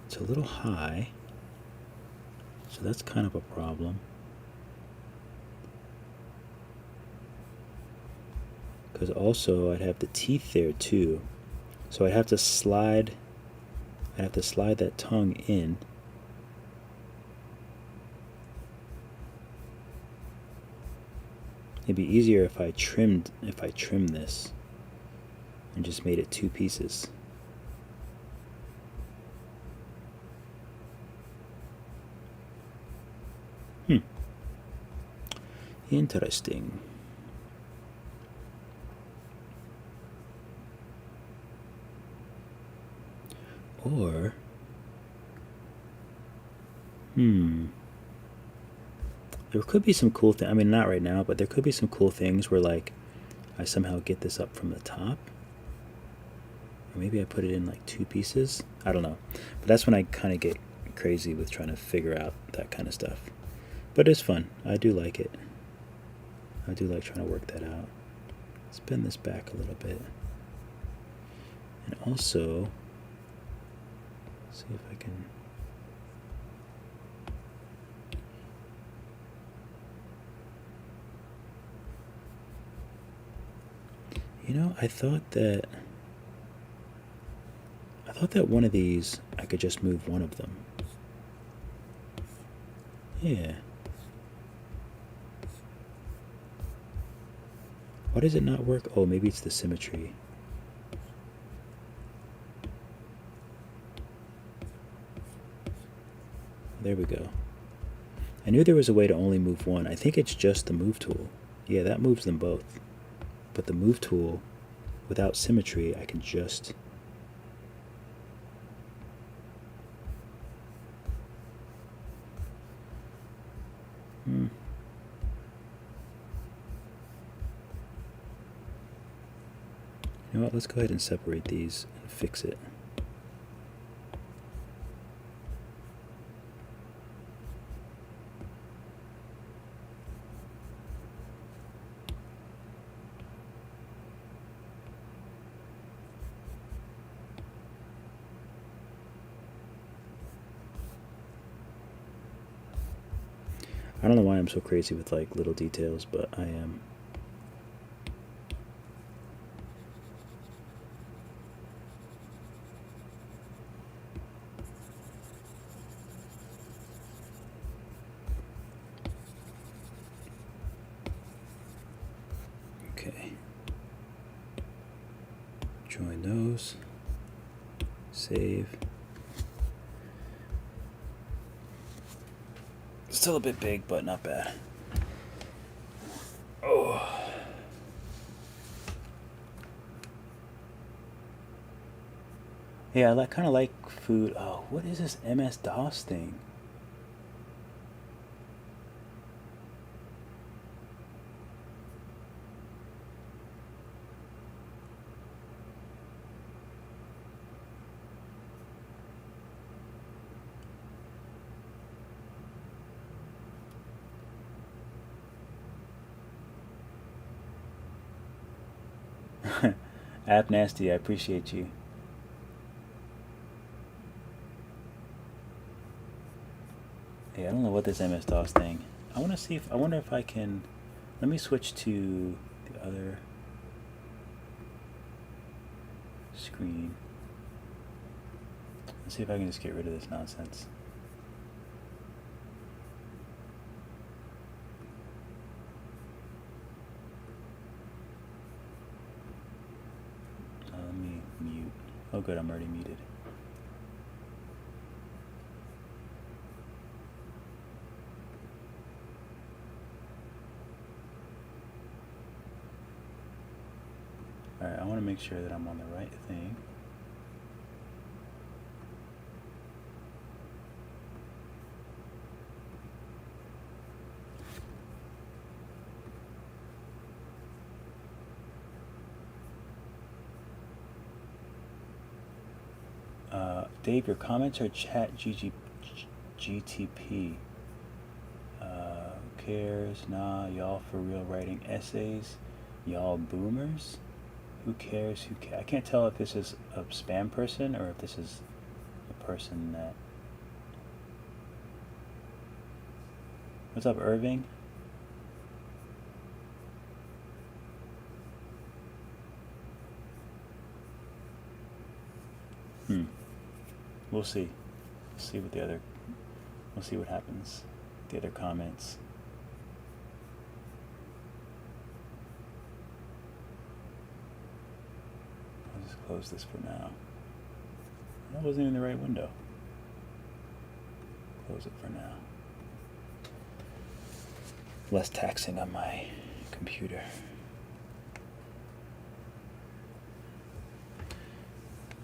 It's a little high, so that's kind of a problem. Because also I'd have the teeth there too, so I'd have to slide that tongue in. It'd be easier if I trimmed this and just made it two pieces. Interesting. Or, there could be some cool things. I mean, not right now, but there could be some cool things where, like, I somehow get this up from the top. Or maybe I put it in, like, two pieces. I don't know. But that's when I kind of get crazy with trying to figure out that kind of stuff. But it's fun. I do like it. I do like trying to work that out. Let's bend this back a little bit. And also, see if I can... You know, I thought that one of these, I could just move one of them. Yeah. Why does it not work? Oh, maybe it's the symmetry. There we go. I knew there was a way to only move one. I think it's just the move tool. Yeah, that moves them both. But the move tool, without symmetry, I can just... You know what, let's go ahead and separate these and fix it. I don't know why I'm so crazy with like little details, but I am. Okay. Join those. Save. Still a bit big, but not bad. Oh. Yeah, I kind of like food. Oh, what is this MS-DOS thing? App Nasty, I appreciate you. Yeah, I don't know what this MS-DOS thing. I want to see if I wonder if I can. Let me switch to the other screen. Let's see if I can just get rid of this nonsense. Let me mute. Oh good, I'm already muted. Alright, I want to make sure that I'm on the right thing. Dave, your comments are chat GTP. Who cares? Nah, y'all for real writing essays? Y'all boomers? Who cares? I can't tell if this is a spam person or if this is a person that... What's up, Irving? We'll see. We'll see what we'll see what happens. The other comments. I'll just close this for now. That wasn't in the right window. Close it for now. Less taxing on my computer.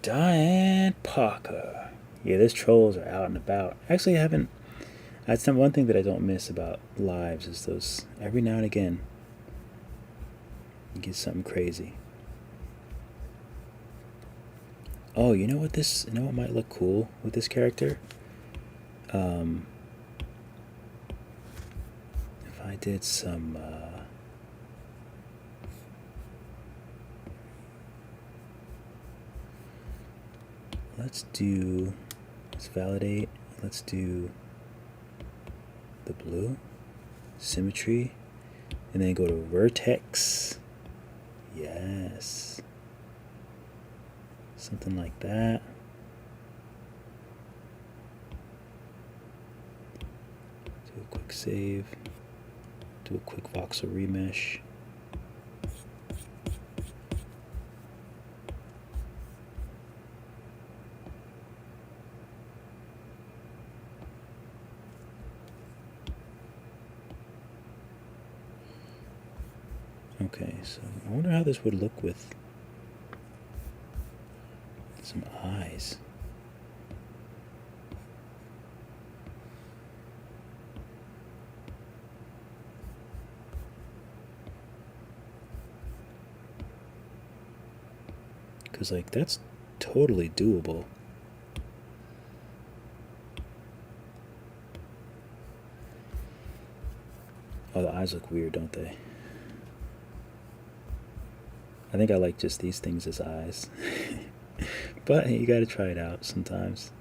Diane Parker. Yeah, those trolls are out and about. Actually, I haven't. That's one thing that I don't miss about lives is those. Every now and again, you get something crazy. Oh, you know what this? You know what might look cool with this character? If I did some. Let's validate, let's do the blue, symmetry, and then go to vertex. Yes. Something like that. Do a quick save, do a quick voxel remesh. Okay, so I wonder how this would look with some eyes. was like, that's totally doable. Oh, the eyes look weird, don't they? I think I like just these things as eyes. But you gotta try it out sometimes.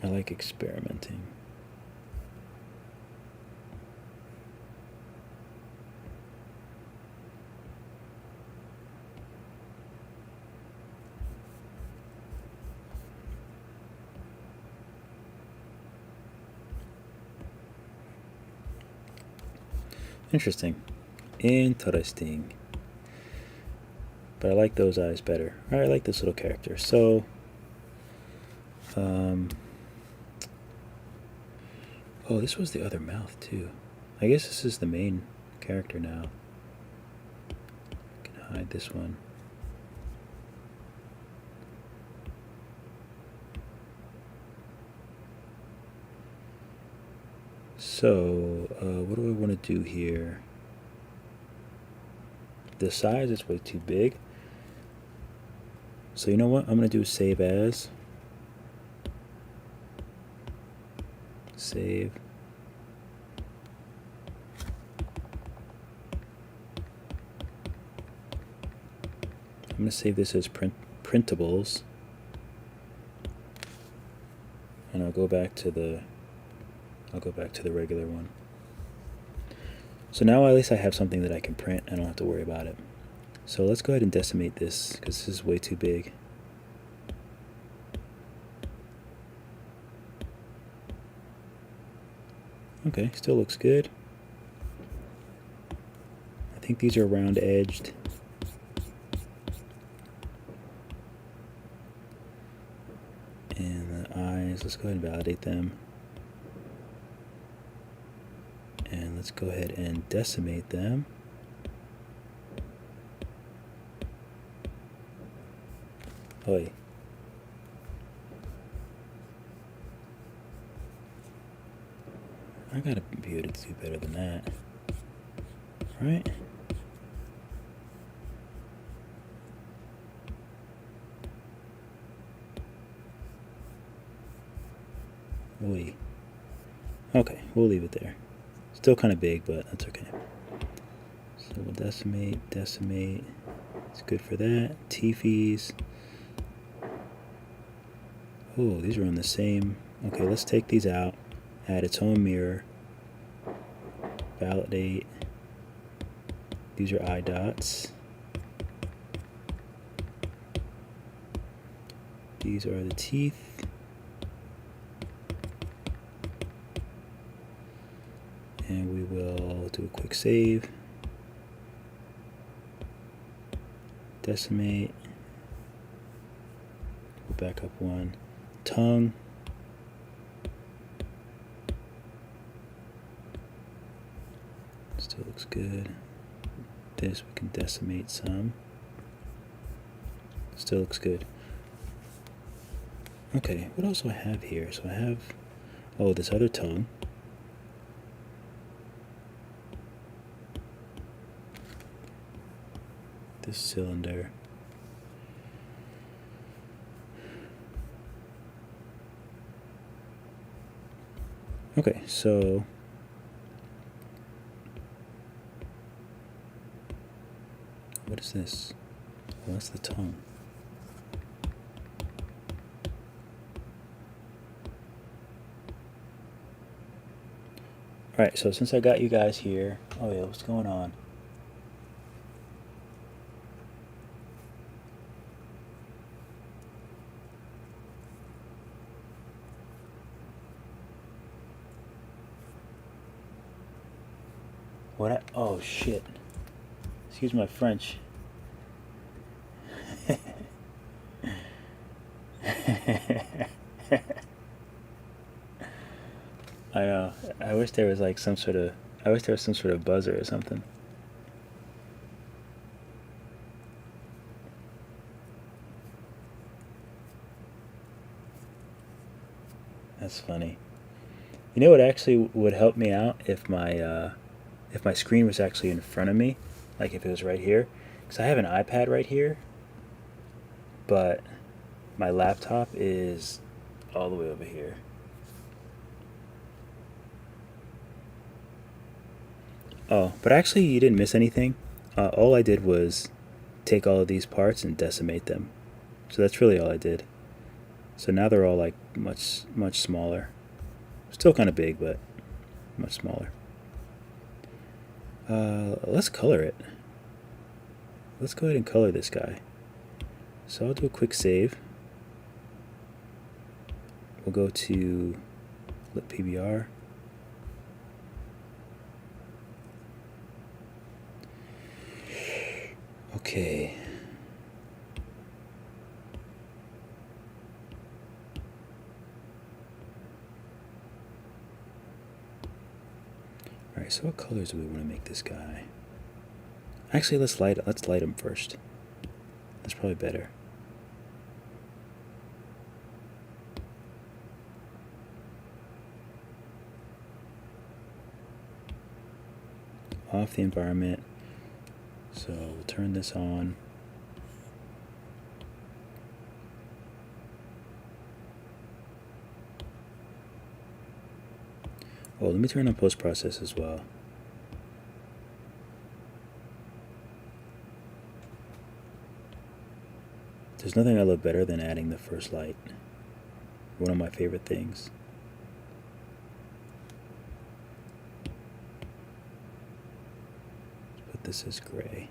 I like experimenting. Interesting. Interesting. But I like those eyes better. Alright, I like this little character. So, oh, this was the other mouth too. I guess this is the main character now. I can hide this one. So, what do I want to do here? The size is way too big. So you know what? I'm going to do save as. Save. I'm going to save this as printables. And I'll go back to the regular one. So now at least I have something that I can print. I don't have to worry about it. So let's go ahead and decimate this because this is way too big. Okay, still looks good. I think these are round edged. And the eyes, let's go ahead and validate them. And let's go ahead and decimate them. Oi. I gotta be able to do better than that. Right? Oi. Okay, we'll leave it there. Still kind of big, but that's okay. So we'll decimate. It's good for that. Teefies. Oh, these are on the same. Okay, let's take these out. Add its own mirror. Validate. These are eye dots. These are the teeth. And we will do a quick save. Decimate. We'll back up one. Tongue. Still looks good. This we can decimate some. Still looks good. Okay, what else do I have here? So I have, oh, this other tongue. This cylinder. Okay, so what is this? Oh, that's the tongue. Alright, so since I got you guys here, oh yeah, what's going on? What? Oh shit. Excuse my French. I wish there was like some sort of, I wish there was some sort of buzzer or something. That's funny. You know what actually would help me out if my screen was actually in front of me, like if it was right here, because I have an iPad right here, but my laptop is all the way over here. Oh, but actually you didn't miss anything. All I did was take all of these parts and decimate them. So that's really all I did. So now they're all like much smaller. Still kind of big, but much smaller. Let's color it. Let's go ahead and color this guy. So I'll do a quick save. We'll go to Lit PBR. Okay. All right, so what colors do we want to make this guy? Actually, let's light him first. That's probably better. Off the environment. So we'll turn this on. Oh, let me turn on post-process as well. There's nothing I love better than adding the first light. One of my favorite things. Let's put this as gray.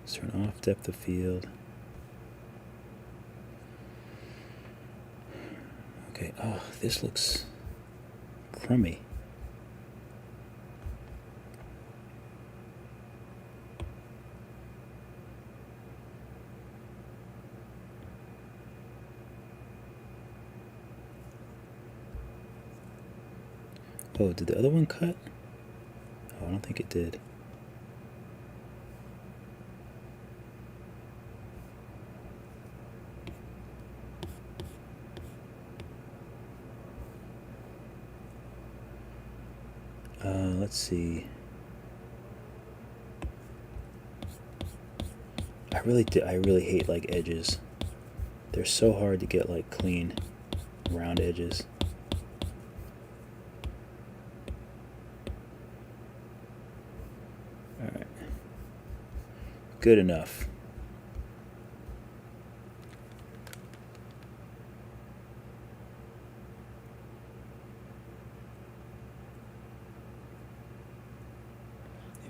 Let's turn off depth of field. Okay, oh, this looks crummy. Oh, did the other one cut? Oh, I don't think it did. Let's see. I really hate like edges. They're so hard to get like clean, round edges. All right. Good enough.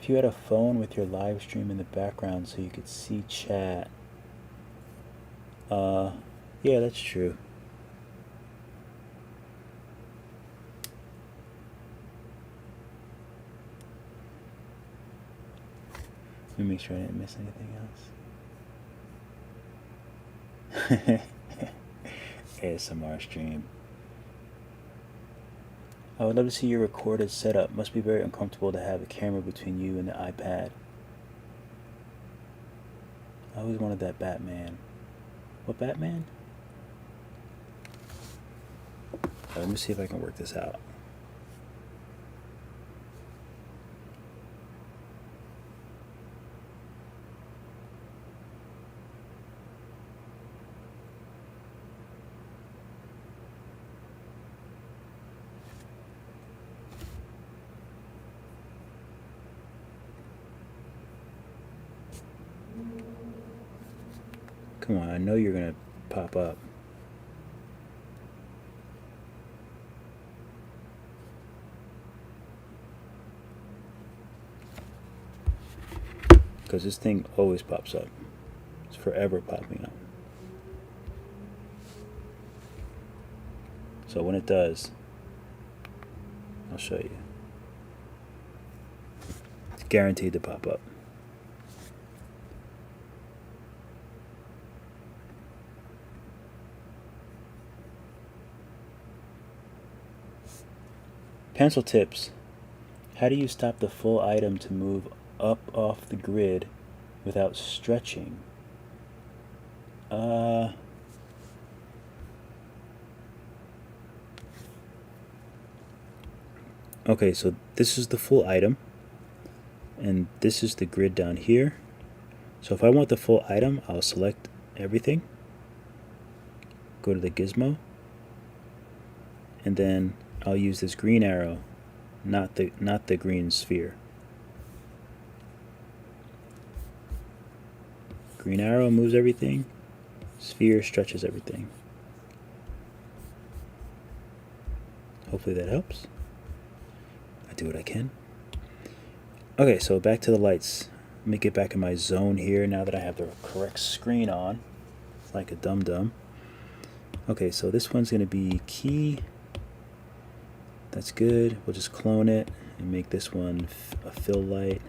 If you had a phone with your live stream in the background so you could see chat. Yeah, that's true. Let me make sure I didn't miss anything else. ASMR stream. I would love to see your recorded setup. Must be very uncomfortable to have a camera between you and the iPad. I always wanted that Batman. What Batman? Let me see if I can work this out. Come on, I know you're gonna pop up. Because this thing always pops up. It's forever popping up. So when it does, I'll show you. It's guaranteed to pop up. Pencil tips. How do you stop the full item to move up off the grid without stretching? Okay, so this is the full item, and this is the grid down here. So if I want the full item, I'll select everything, go to the gizmo, and then I'll use this green arrow, not the green sphere. Green arrow moves everything, sphere stretches everything. Hopefully that helps. I do what I can. Okay, so back to the lights. Let me get back in my zone here now that I have the correct screen on. It's like a dum-dum. Okay, so this one's going to be key. That's good. We'll just clone it and make this one a fill light.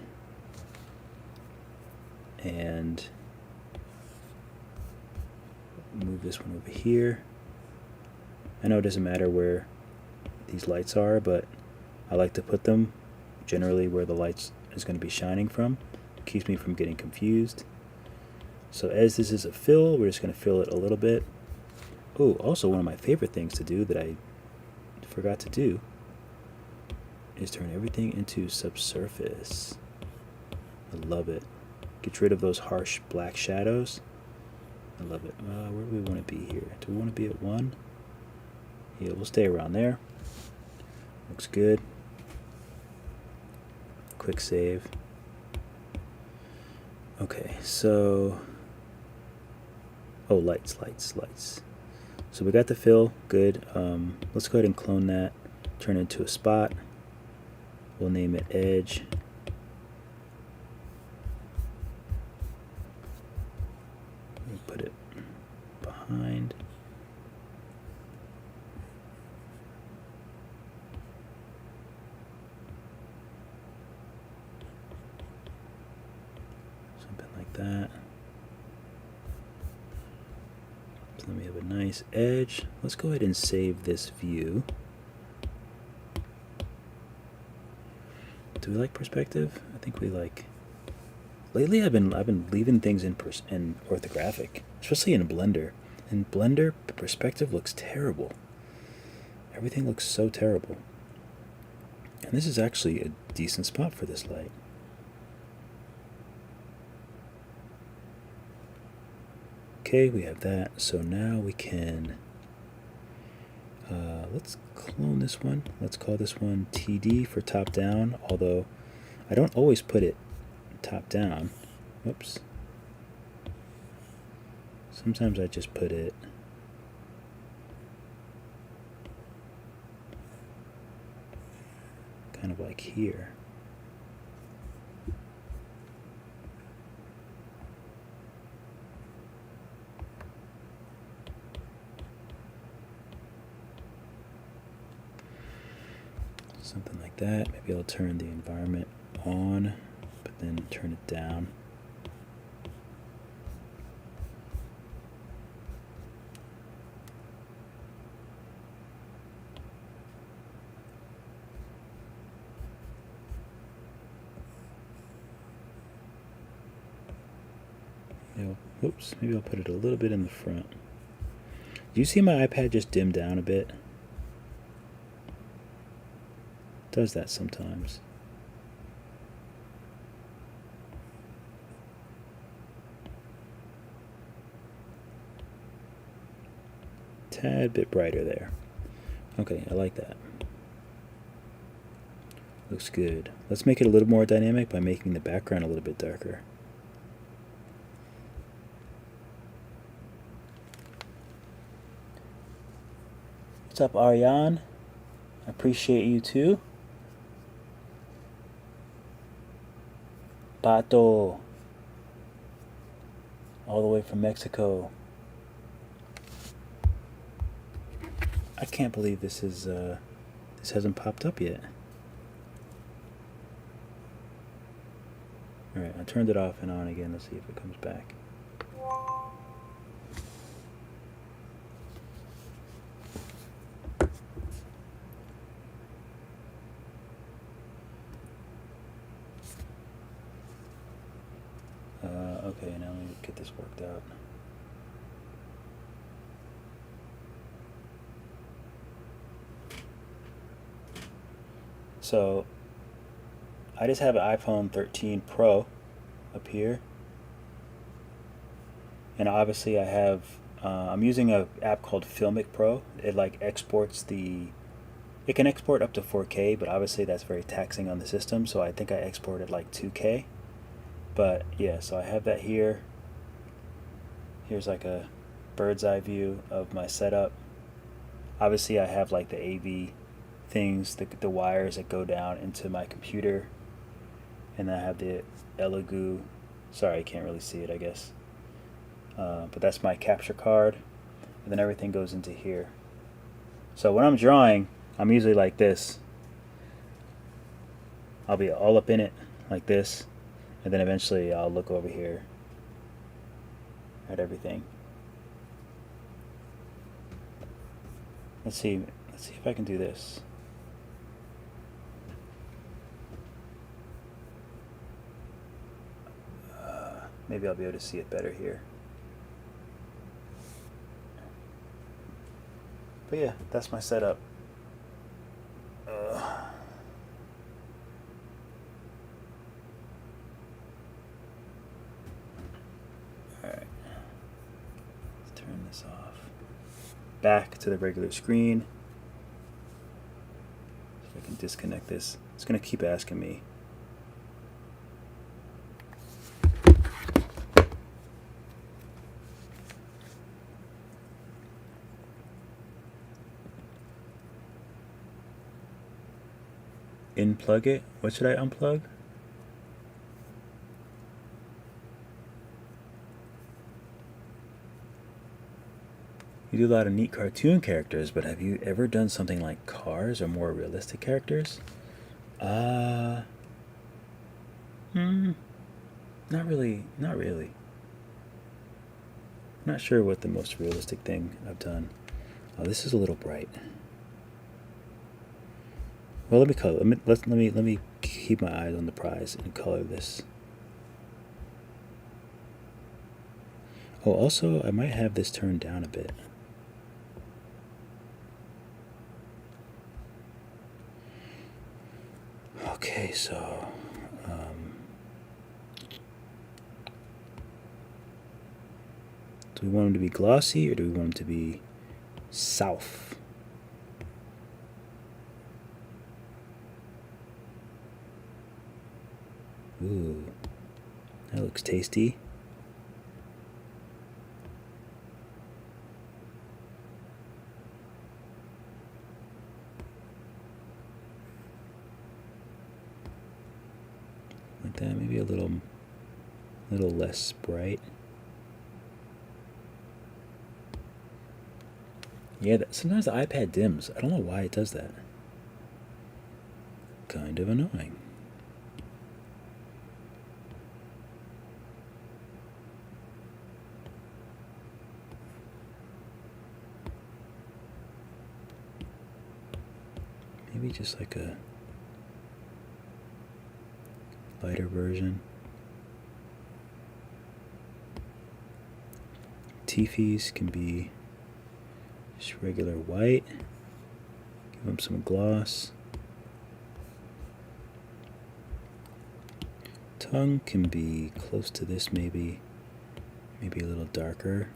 And move this one over here. I know it doesn't matter where these lights are, but I like to put them generally where the lights is going to be shining from. It keeps me from getting confused. So as this is a fill, we're just going to fill it a little bit. Oh, also one of my favorite things to do that I forgot to do is turn everything into subsurface. I love it. Gets rid of those harsh black shadows. I love it. Where do we want to be here? Do we want to be at 1? Yeah, we'll stay around there. Looks good. Quick save. Okay, so... oh, lights. So we got the fill, good. Let's go ahead and clone that, turn it into a spot. We'll name it edge. Put it behind. Something like that. So then we have a nice edge. Let's go ahead and save this view. Do we like perspective? I think we like. Lately, I've been leaving things in orthographic, especially in Blender. In Blender, perspective looks terrible. Everything looks so terrible. And this is actually a decent spot for this light. Okay, we have that. So now we can. Let's clone this one. Let's call this one TD for top down. Although I don't always put it top down. Whoops. Sometimes I just put it kind of like here. Something like that. Maybe I'll turn the environment on, but then turn it down. Oops, maybe I'll put it a little bit in the front. Do you see my iPad just dim down a bit? It does that sometimes. Tad bit brighter there. Okay, I like that. Looks good. Let's make it a little more dynamic by making the background a little bit darker. What's up, Ariane? I appreciate you too. Pato. All the way from Mexico. I can't believe this is this hasn't popped up yet. Alright, I turned it off and on again. Let's see if it comes back. Okay, now let me get this worked out. So I just have an iPhone 13 Pro up here, and obviously I have I'm using an app called VideoMic Pro. It like exports it can export up to 4K, but obviously that's very taxing on the system, so I think I exported like 2K. But yeah, so I have that here. Here's like a bird's eye view of my setup. Obviously I have like the AV things, the wires that go down into my computer, and then I have the Elegoo. Sorry, I can't really see it, I guess. But that's my capture card, and then everything goes into here. So when I'm drawing, I'm usually like this. I'll be all up in it like this, and then eventually I'll look over here at everything. Let's see if I can do this. Maybe I'll be able to see it better here. But yeah, that's my setup. Alright. Let's turn this off. Back to the regular screen. So I can disconnect this. It's going to keep asking me. Unplug it? What should I unplug? You do a lot of neat cartoon characters, but have you ever done something like cars or more realistic characters? Not really. Not sure what the most realistic thing I've done. Oh, this is a little bright. Well, let me color. Let me keep my eyes on the prize and color this. Oh, also, I might have this turned down a bit. Okay, so do we want them to be glossy or do we want them to be south? Ooh, that looks tasty. Like that, maybe a little less bright. Yeah, sometimes the iPad dims. I don't know why it does that. Kind of annoying. Maybe just like a lighter version. Teefies can be just regular white. Give them some gloss. Tongue can be close to this, maybe a little darker.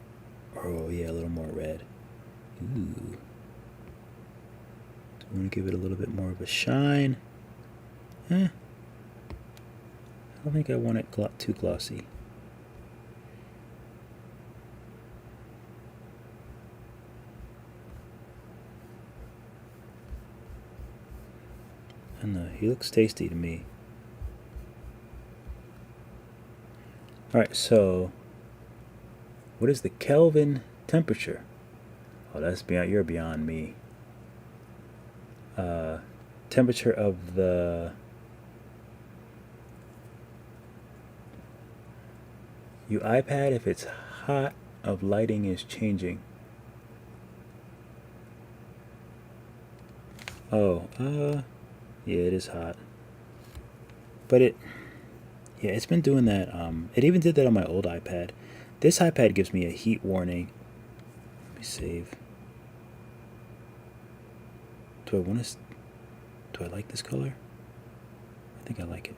Oh yeah, a little more red. Ooh. I want to give it a little bit more of a shine. I don't think I want it too glossy. I don't know, he looks tasty to me. Alright, so what is the Kelvin temperature? Oh, that's beyond, you're beyond me. Temperature of the iPad, if it's hot, of lighting is changing. Oh, yeah, it is hot. But it's been doing that. It even did that on my old iPad. This iPad gives me a heat warning. Let me save. Do I like this color? think I like it.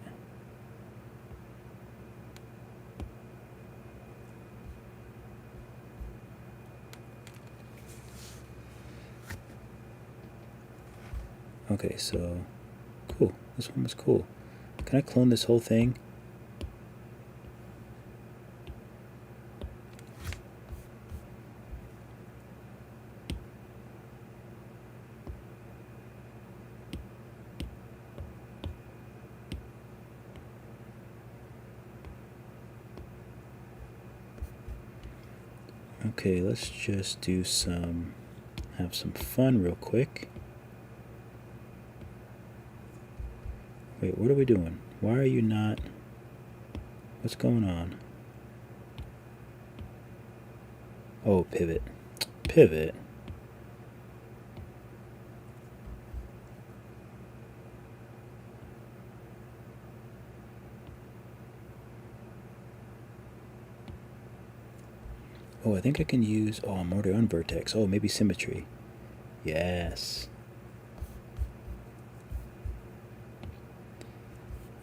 Okay, so cool. This one was cool. Can I clone this whole thing? Okay, let's just do have some fun real quick. Wait, what are we doing? Why are you not? What's going on? Oh, pivot. Pivot. Oh, I think I can use... Oh, I'm already on vertex. Oh, maybe symmetry. Yes.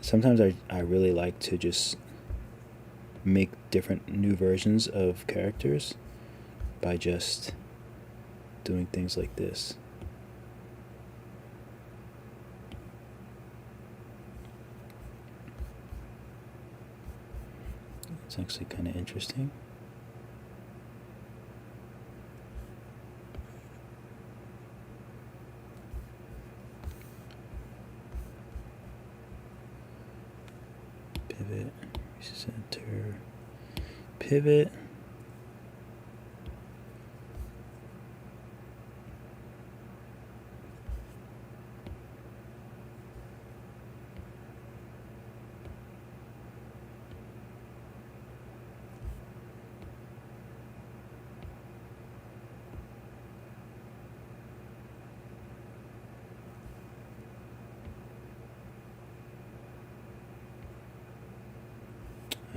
Sometimes I really like to just make different new versions of characters by just doing things like this. It's actually kind of interesting. Pivot, center, pivot.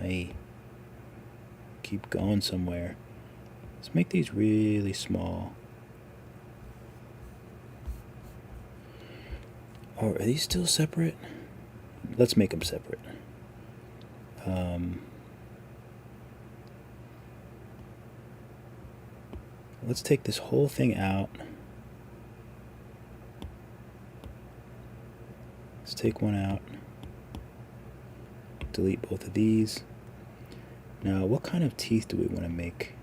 Hey, keep going somewhere. Let's make these really small. Oh, are these still separate? Let's make them separate. Let's take this whole thing out. Let's take one out. Delete both of these. Now, what kind of teeth do we want to make?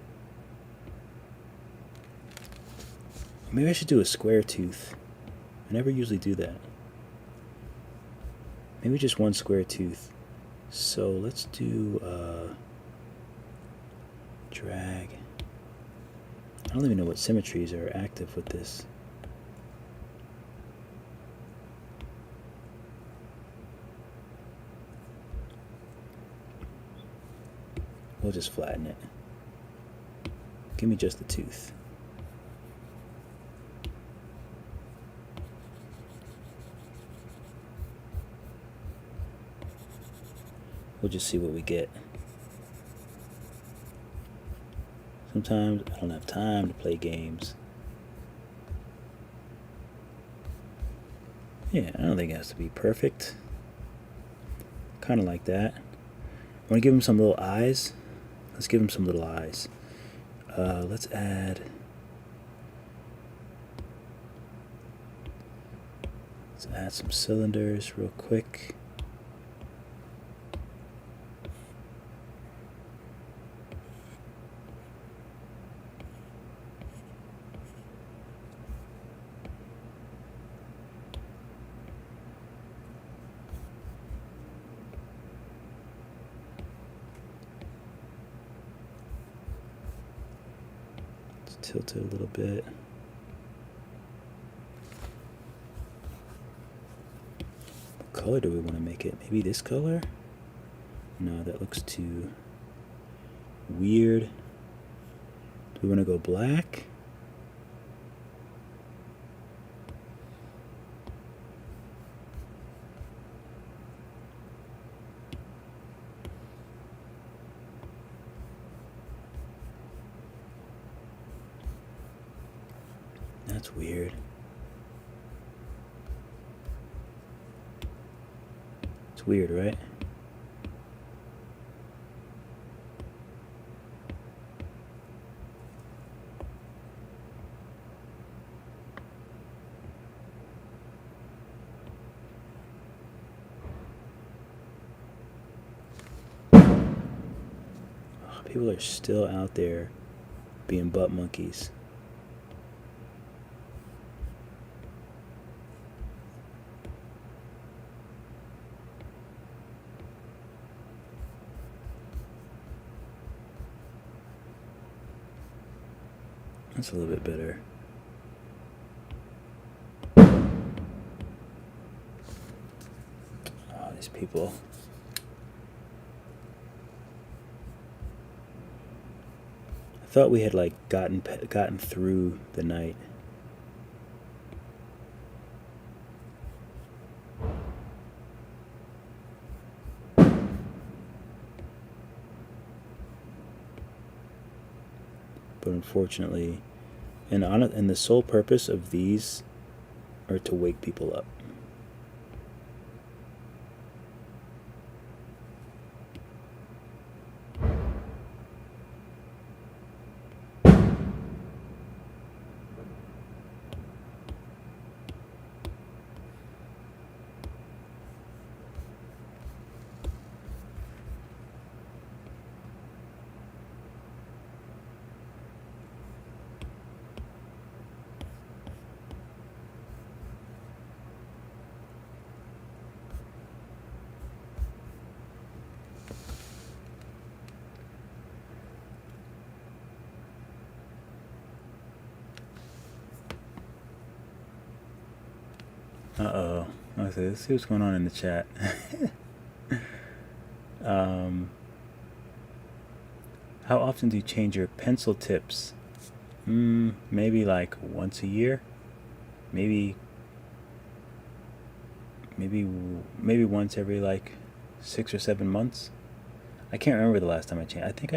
Maybe I should do a square tooth. I never usually do that. Maybe just one square tooth. So let's do drag. I don't even know what symmetries are active with this. We'll just flatten it. Give me just the tooth. We'll just see what we get. Sometimes I don't have time to play games. Yeah, I don't think it has to be perfect. Kind of like that. I want to give him some little eyes. Let's give him some little eyes. Let's add some cylinders real quick. Tilt it a little bit. What color do we want to make it? Maybe this color? No, that looks too weird. Do we want to go black? That's weird. It's weird, right? People are still out there being butt monkeys. That's a little bit better. Oh, these people. I thought we had like gotten through the night. But unfortunately, and the sole purpose of these are to wake people up. Uh-oh. Let's see what's going on in the chat. How often do you change your pencil tips? Maybe like once a year. Maybe once every like 6 or 7 months. I can't remember the last time I changed. I think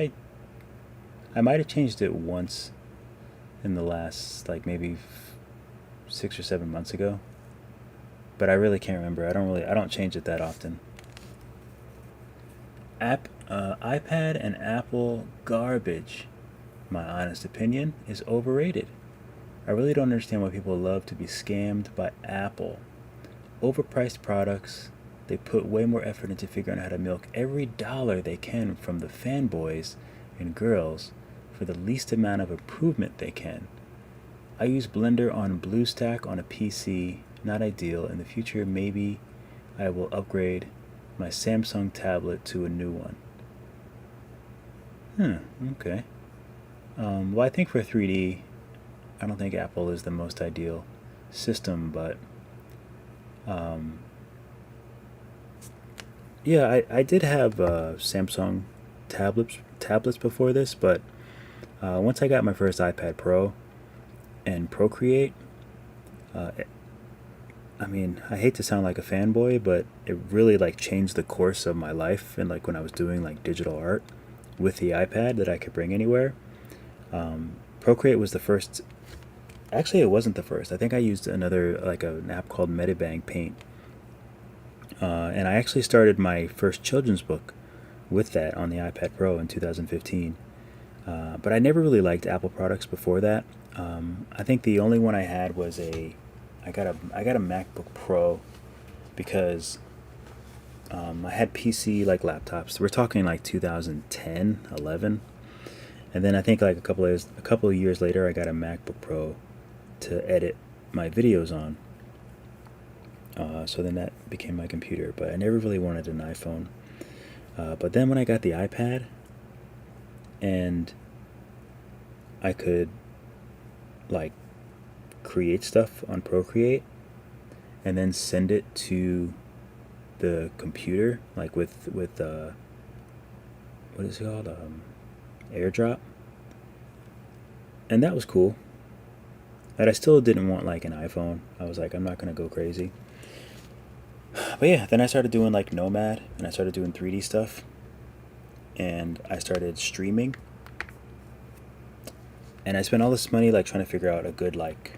I might have changed it once in the last like maybe 6 or 7 months ago. But I really can't remember. I don't change it that often. iPad and Apple garbage. My honest opinion is overrated. I really don't understand why people love to be scammed by Apple. Overpriced products. They put way more effort into figuring out how to milk every dollar they can from the fanboys and girls for the least amount of improvement they can. I use Blender on BlueStack on a PC. Not ideal. In the future, maybe I will upgrade my Samsung tablet to a new one. Okay. Well, I think for 3D, I don't think Apple is the most ideal system, but yeah, I did have Samsung tablets before this, but once I got my first iPad Pro and Procreate, I mean, I hate to sound like a fanboy, but it really like changed the course of my life. And like when I was doing like digital art with the iPad that I could bring anywhere, Procreate was the first. Actually, it wasn't the first. I think I used an app called Metabang Paint, and I actually started my first children's book with that on the iPad Pro in 2015. But I never really liked Apple products before that. I think the only one I had was I got a MacBook Pro because I had PC like laptops. We're talking like 2010, 11, and then I think like a couple of years later, I got a MacBook Pro to edit my videos on. So then that became my computer. But I never really wanted an iPhone. But then when I got the iPad, and I could like create stuff on Procreate and then send it to the computer, like with what is it called, AirDrop, and that was cool. But I still didn't want like an iPhone. I was like, I'm not gonna go crazy. But yeah, then I started doing like Nomad, and I started doing 3D stuff, and I started streaming, and I spent all this money like trying to figure out a good like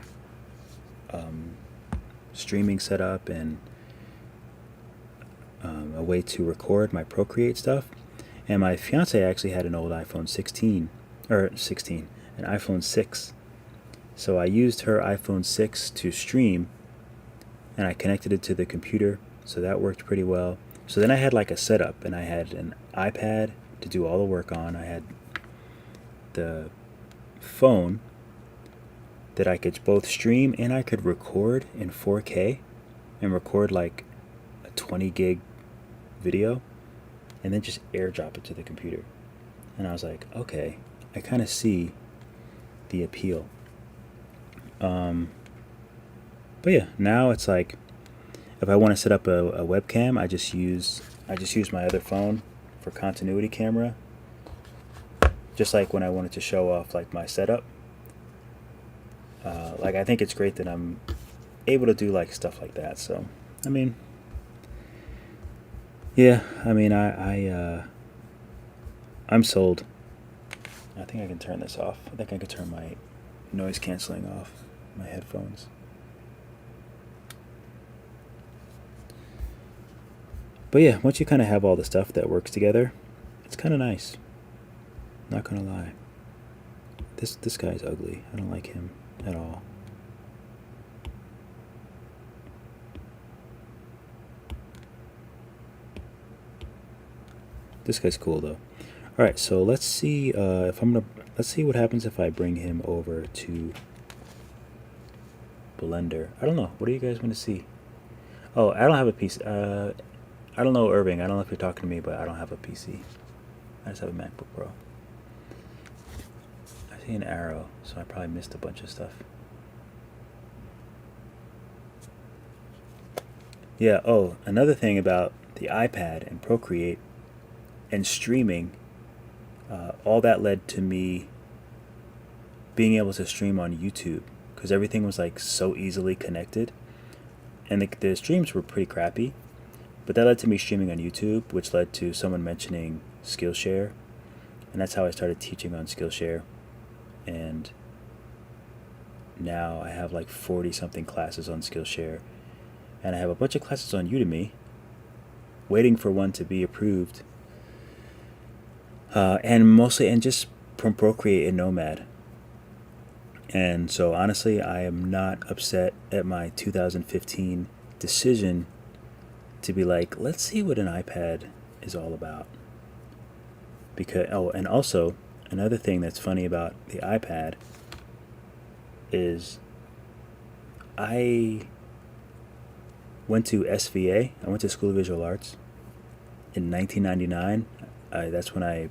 streaming setup and a way to record my Procreate stuff. And my fiance actually had an old iPhone 16, an iPhone 6. So I used her iPhone 6 to stream, and I connected it to the computer, so that worked pretty well. So then I had like a setup, and I had an iPad to do all the work on. I had the phone that I could both stream and I could record in 4K and record like a 20 gig video and then just airdrop it to the computer. And I was like, okay, I kind of see the appeal. But yeah, now it's like if I want to set up a webcam, I just use my other phone for continuity camera. Just like when I wanted to show off like my setup. Like I think it's great that I'm able to do like stuff like that. So I mean, yeah, I mean I'm sold. I think I can turn this off. I think I could turn my noise canceling off my headphones. But yeah, once you kind of have all the stuff that works together, it's kind of nice. Not gonna lie. This guy's ugly. I don't like him at all. This guy's cool though. All right, so let's see let's see what happens if I bring him over to Blender. I don't know. What do you guys want to see? Oh, I don't have a PC. I don't know, Irving. I don't know if you're talking to me, but I don't have a PC. I just have a MacBook Pro. I see an arrow, so I probably missed a bunch of stuff. Yeah, oh, another thing about the iPad and Procreate and streaming, all that led to me being able to stream on YouTube because everything was like so easily connected. And the streams were pretty crappy, but that led to me streaming on YouTube, which led to someone mentioning Skillshare. And that's how I started teaching on Skillshare. And now I have like 40 something classes on Skillshare. And I have a bunch of classes on Udemy, waiting for one to be approved. And just from Procreate and Nomad. And so honestly, I am not upset at my 2015 decision to be like, let's see what an iPad is all about. Because, oh, and also another thing that's funny about the iPad is I went to SVA. I went to School of Visual Arts in 1999. That's when I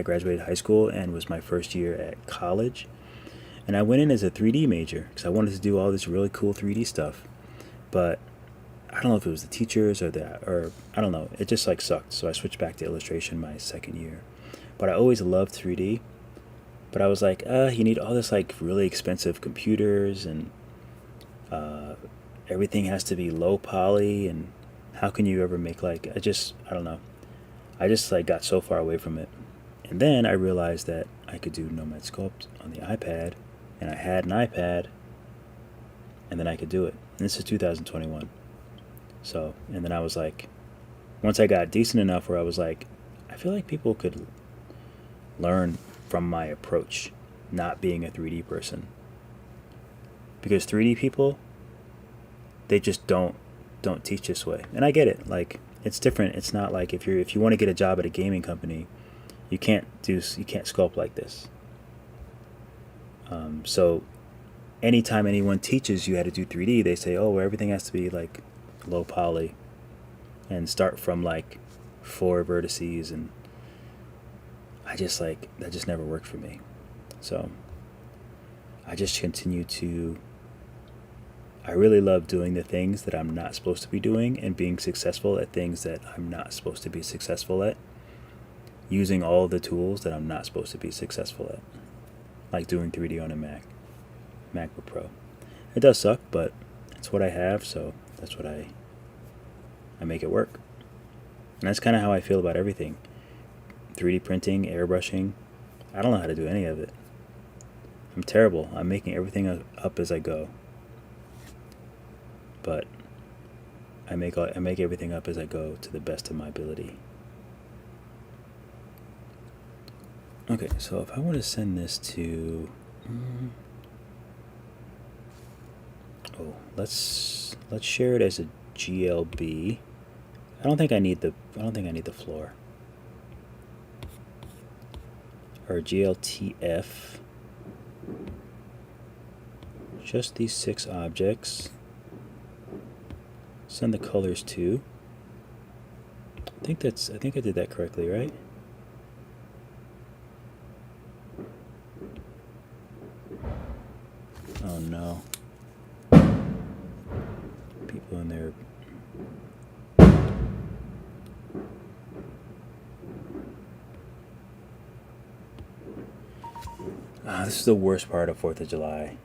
graduated high school and was my first year at college. And I went in as a 3D major because I wanted to do all this really cool 3D stuff. But I don't know if it was the teachers or I don't know. It just like sucked. So I switched back to illustration my second year. But I always loved 3D. But I was like, you need all this like really expensive computers and everything has to be low poly, and how can you ever make like I don't know. I just like got so far away from it. And then I realized that I could do Nomad Sculpt on the iPad, and I had an iPad, and then I could do it. And this is 2021. So, and then I was like, once I got decent enough where I was like, I feel like people could learn from my approach, not being a 3D person. Because 3D people, they just don't teach this way. And I get it. Like, it's different. It's not like if you want to get a job at a gaming company, you can't sculpt like this. So anytime anyone teaches you how to do 3D, they say, oh, well, everything has to be like low poly and start from like 4 vertices, and that just never worked for me. So I just continue to, I really love doing the things that I'm not supposed to be doing and being successful at things that I'm not supposed to be successful at, using all the tools that I'm not supposed to be successful at, like doing 3D on a MacBook Pro. It does suck, but it's what I have, so that's what I make it work. And that's kind of how I feel about everything. 3D printing, airbrushing, I don't know how to do any of it. I'm terrible. I'm making everything up as I go. But I make everything up as I go to the best of my ability. Okay, so if I want to send this to, let's share it as a GLB. I don't think I need the floor. Or GLTF. Just these 6 objects. Send the colors to. I think I did that correctly, right? Oh no. People in there. This is the worst part of 4th of July.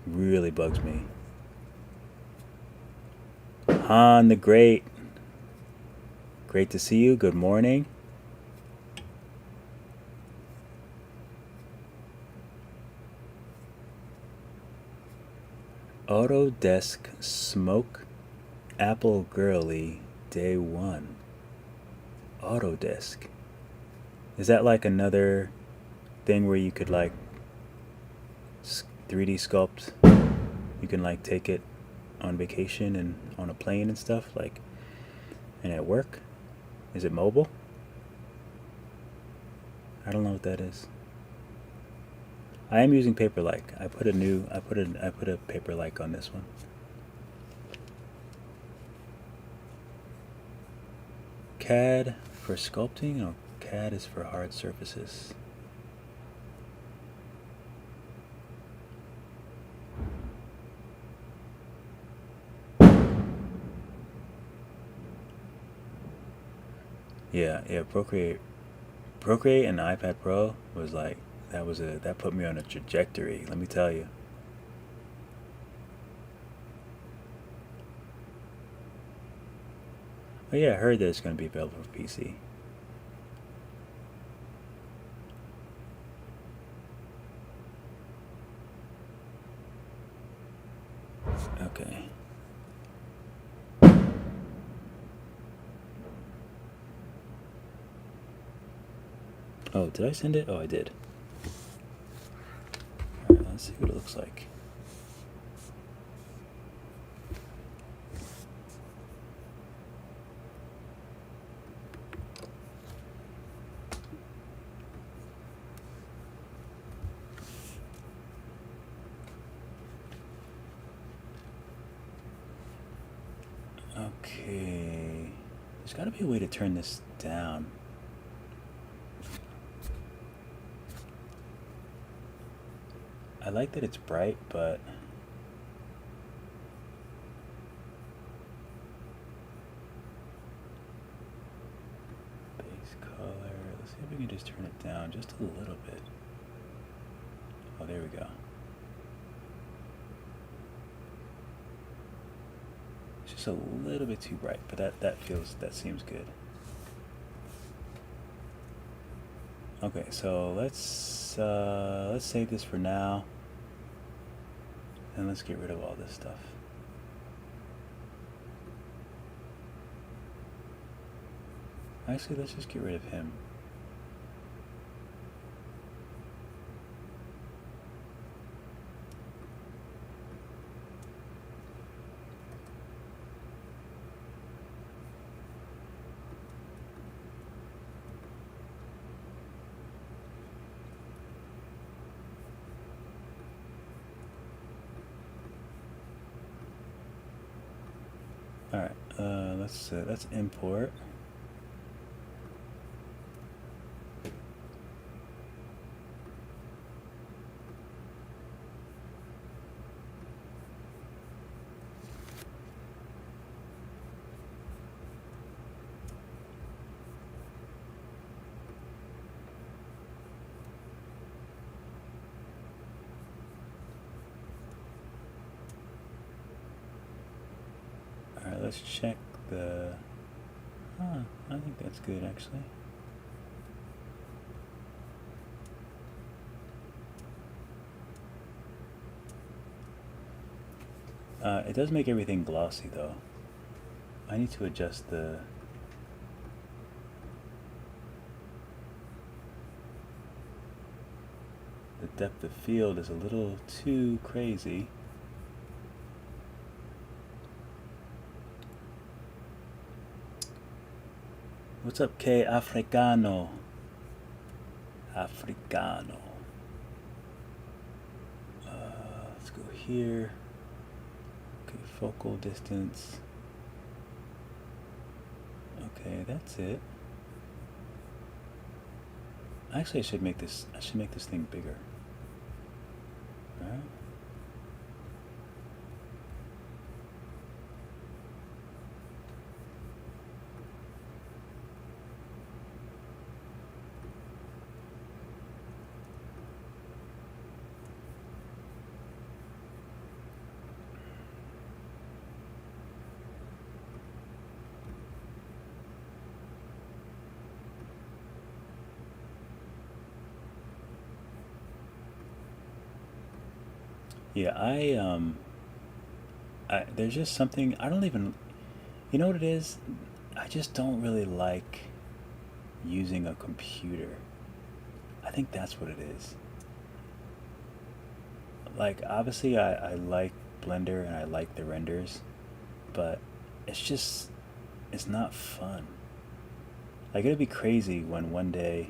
Really bugs me. Han the Great. Great to see you. Good morning. Autodesk Smoke Apple Girly Day 1. Autodesk. Is that like another thing where you could like 3D sculpt? You can like take it on vacation and on a plane and stuff, like, and at work? Is it mobile? I don't know what that is. I am using Paperlike. I put a Paperlike on this one. CAD for sculpting? No, CAD is for hard surfaces. Yeah, Procreate and iPad Pro was like, that put me on a trajectory, let me tell you. Oh yeah, I heard that it's going to be available for PC. Okay. Oh, did I send it? Oh, I did. Alright, let's see what it looks like. Okay. There's got to be a way to turn this down. I like that it's bright, but base color. Let's see if we can just turn it down just a little bit. Oh, there we go. It's just a little bit too bright, but that seems good. Okay, so let's save this for now. And let's get rid of all this stuff. Actually, let's just get rid of him. All right, let's import. Alright, let's check the... I think that's good, actually. It does make everything glossy though. I need to adjust the depth of field is a little too crazy. What's up, K Africano? Africano. Let's go here. Okay, focal distance. Okay, that's it. Actually, I should make this thing bigger. All right. Yeah, there's just something, I don't even, you know what it is? I just don't really like using a computer. I think that's what it is. Like, obviously I like Blender and I like the renders, but it's not fun. Like, it'd be crazy when one day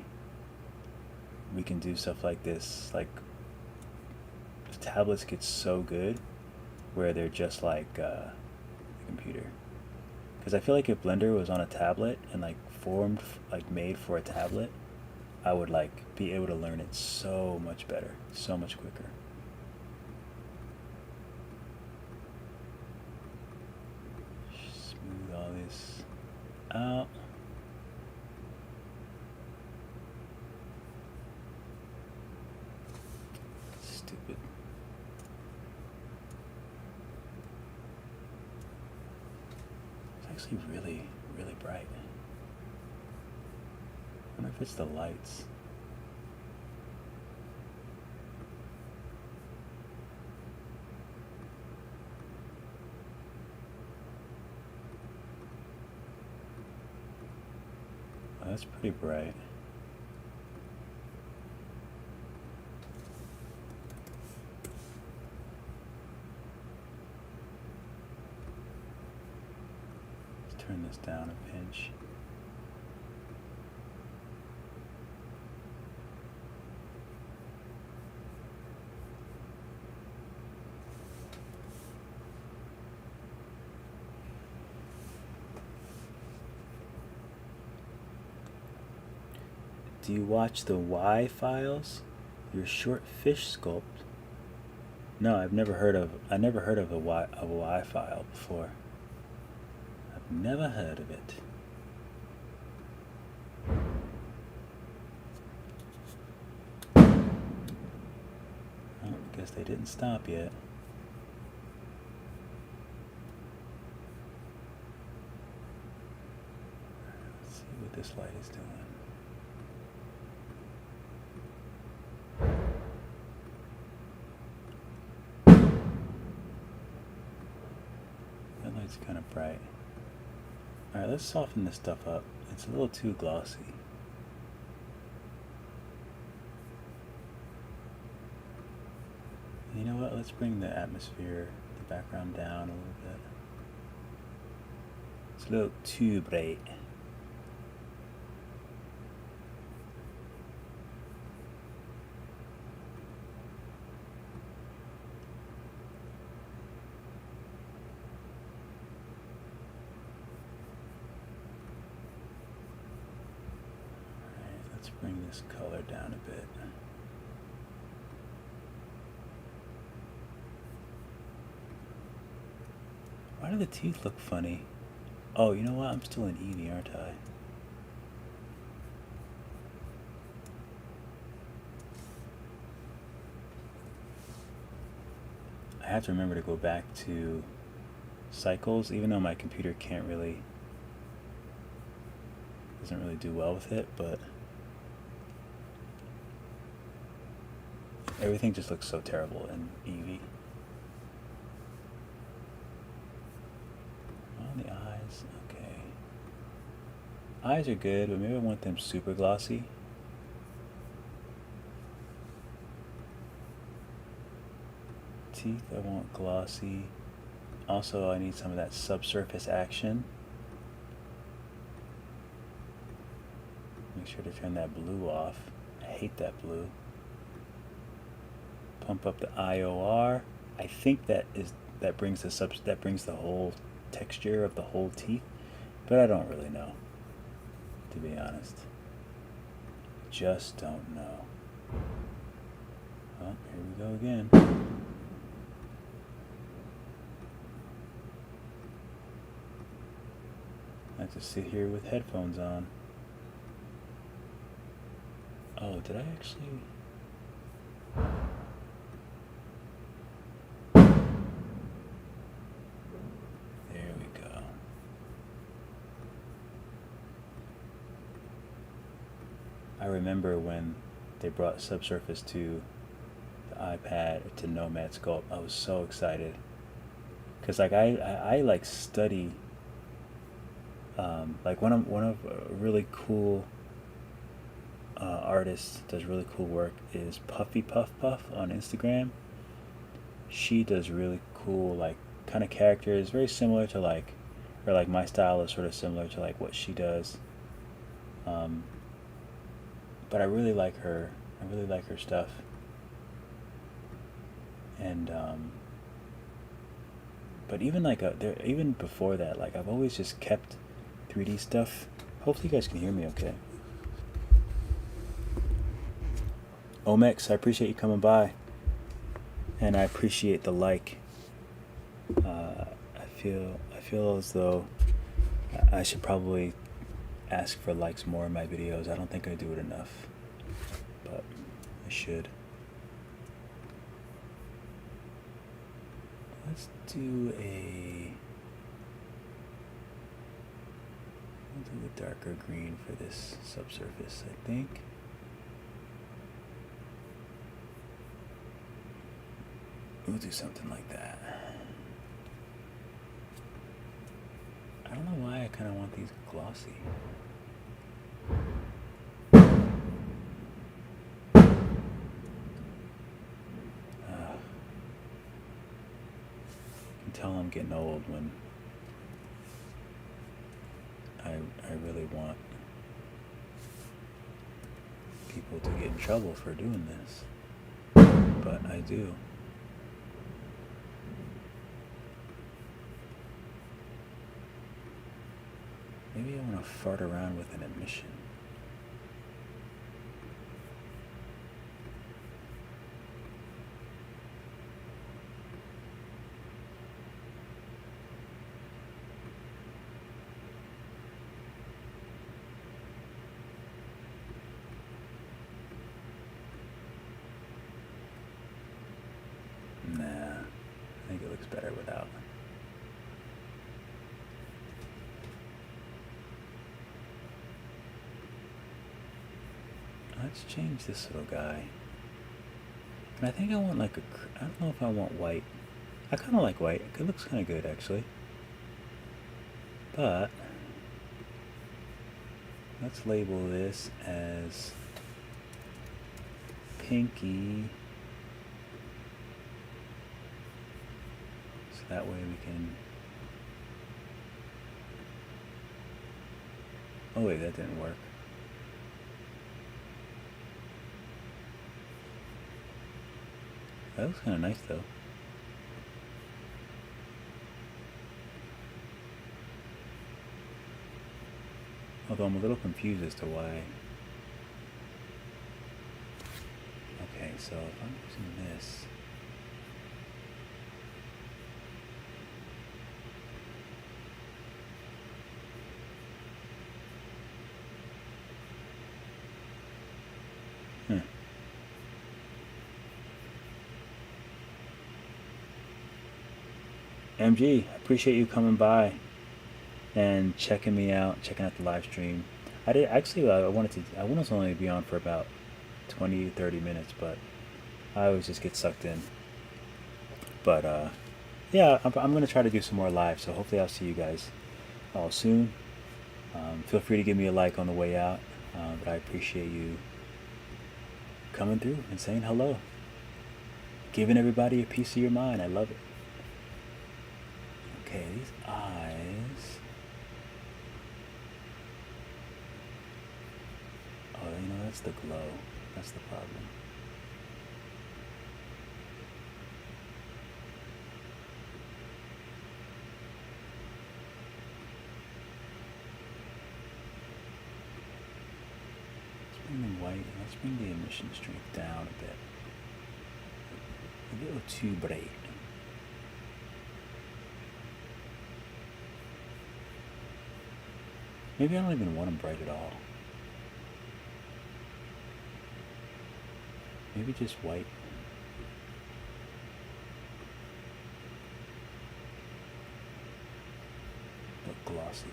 we can do stuff like this, like tablets get so good where they're just like a computer. Because I feel like if Blender was on a tablet and like made for a tablet, I would like be able to learn it so much better, so much quicker. Smooth all this out. Stupid. It's actually really, really bright. I wonder if it's the lights. Oh, that's pretty bright. Let's turn this down a pinch. Do you watch the Y files? Your short fish sculpt? No, I never heard of a Y file before. I've never heard of it. Well, I guess they didn't stop yet. Let's see what this light is doing. It's kind of bright. Alright, let's soften this stuff up. It's a little too glossy. You know what? Let's bring the atmosphere, the background down a little bit. It's a little too bright. Bring this color down a bit. Why do the teeth look funny? Oh, you know what? I'm still in Eevee, aren't I? I have to remember to go back to cycles, even though my computer doesn't really do well with it, but everything just looks so terrible in Eevee. eyes. Okay. Eyes are good, but maybe I want them super glossy. Teeth I want glossy. Also, I need some of that subsurface action. Make sure to turn that blue off. I hate that blue. Pump up the IOR. I think that brings the whole texture of the whole teeth, but I don't really know, to be honest. Just don't know. Oh, here we go again. I have to sit here with headphones on. Oh, did I actually? There we go. I remember when they brought subsurface to the iPad, to Nomad Sculpt. I was so excited because like I like study. Like one of a really cool artists does really cool work is Puffy Puff Puff on Instagram. She does really cool like kind of characters, very similar to like, or like my style is sort of similar to like what she does. But I really like her. I really like her stuff. And but even like even before that, like I've always just kept 3D stuff. Hopefully you guys can hear me okay. Omex, I appreciate you coming by, and I appreciate the like. I feel as though I should probably ask for likes more in my videos. I don't think I do it enough, but I should. Let's do I'll do a darker green for this subsurface, I think. We'll do something like that. I don't know why I kind of want these glossy. I can tell I'm getting old when I really want people to get in trouble for doing this, but I do. Maybe I want to fart around with an emission. Nah, I think it looks better without. Let's change this little guy. And I think I want like I don't know if I want white. I kind of like white. It looks kind of good actually. But let's label this as pinky. So that way we can... Oh wait, that didn't work. That looks kind of nice though. Although I'm a little confused as to why. Okay, so if I'm using this, MG, appreciate you coming by and checking me out, checking out the live stream. I did actually. I wanted to only be on for about 20-30 minutes, but I always just get sucked in. But yeah, I'm gonna try to do some more live. So hopefully I'll see you guys. all soon. Feel free to give me a like on the way out, but I appreciate you coming through and saying hello, giving everybody a piece of your mind. I love it. Okay, these eyes. Oh, you know, that's the glow. That's the problem. Let's bring them white. Let's bring the emission strength down a bit. A little too bright. Maybe I don't even want them bright at all. Maybe just white. Look glossy.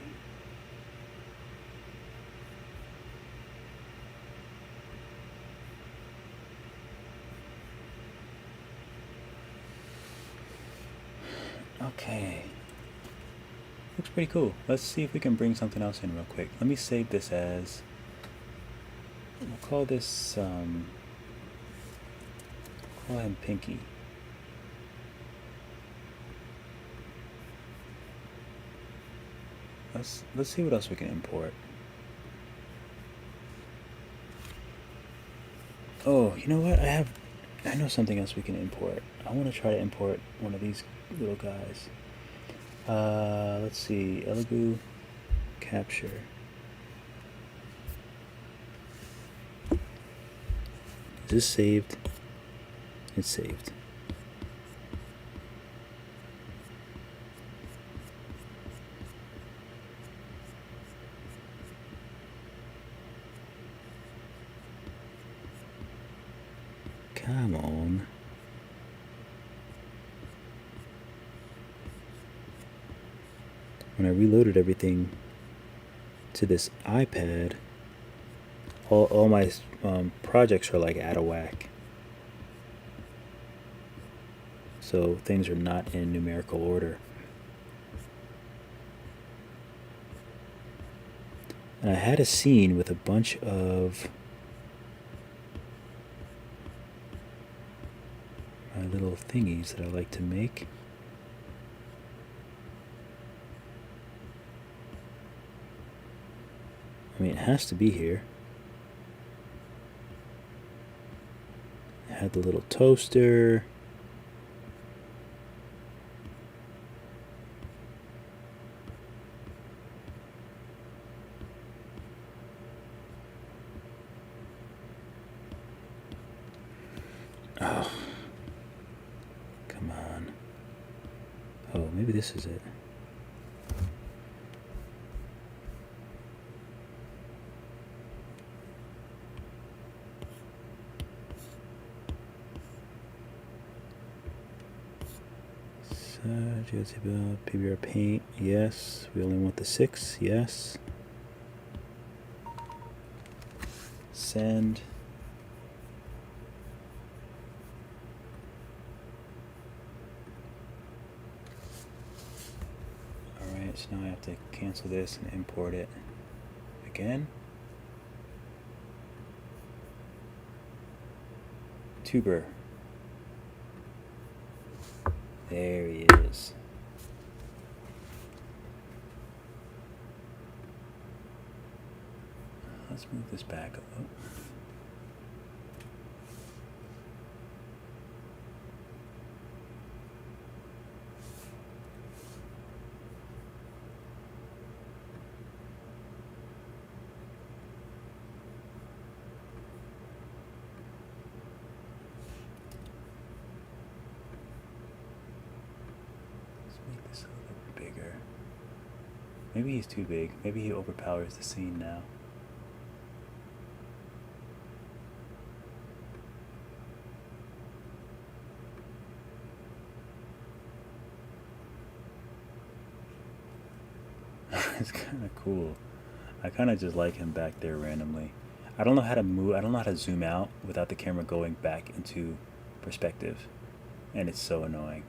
Okay. Looks pretty cool. Let's see if we can bring something else in real quick. Let me save this as, we'll call this, call him Pinky. Let's see what else we can import. Oh, you know what? I know something else we can import. I want to try to import one of these little guys. Let's see, Elegoo capture. Is this saved? It's saved. Come on. When I reloaded everything to this iPad, all my projects are like out of whack. So things are not in numerical order. And I had a scene with a bunch of my little thingies that I like to make. I mean, it has to be here. I had the little toaster. Oh, come on. Oh, maybe this is it. PBR paint, yes. We only want the 6, yes. Send. Alright, so now I have to cancel this and import it again. Tuber. There he is. Let's move this back up. Maybe he's too big. Maybe he overpowers the scene now. It's kind of cool. I kind of just like him back there randomly. I don't know how to move. I don't know how to zoom out without the camera going back into perspective. And it's so annoying.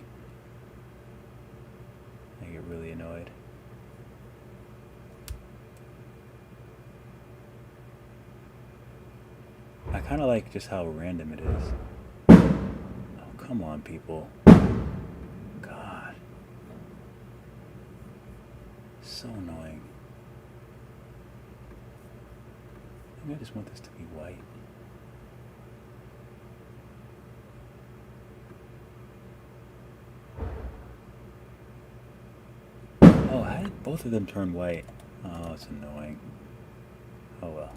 I get really annoyed. I kind of like just how random it is. Oh, come on, people. God. So annoying. Maybe I just want this to be white. Oh, how did both of them turn white? Oh, it's annoying. Oh well.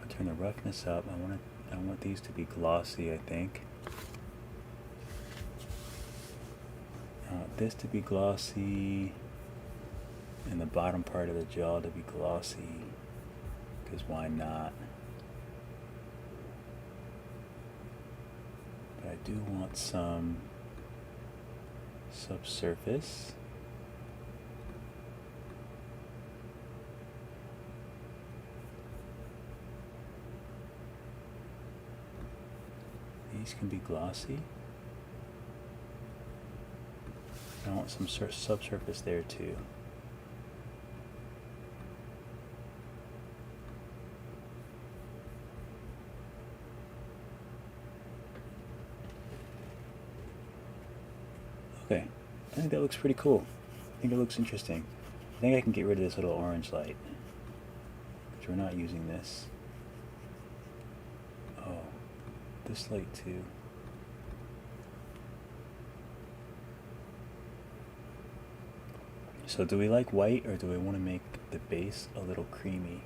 I'll turn the roughness up. I want these to be glossy, I think. I want this to be glossy, and the bottom part of the jaw to be glossy, because why not? But I do want some subsurface. These can be glossy. I want some subsurface there too. Okay, I think that looks pretty cool. I think it looks interesting. I think I can get rid of this little orange light, because we're not using this. Oh, this light too. So do we like white, or do we want to make the base a little creamy?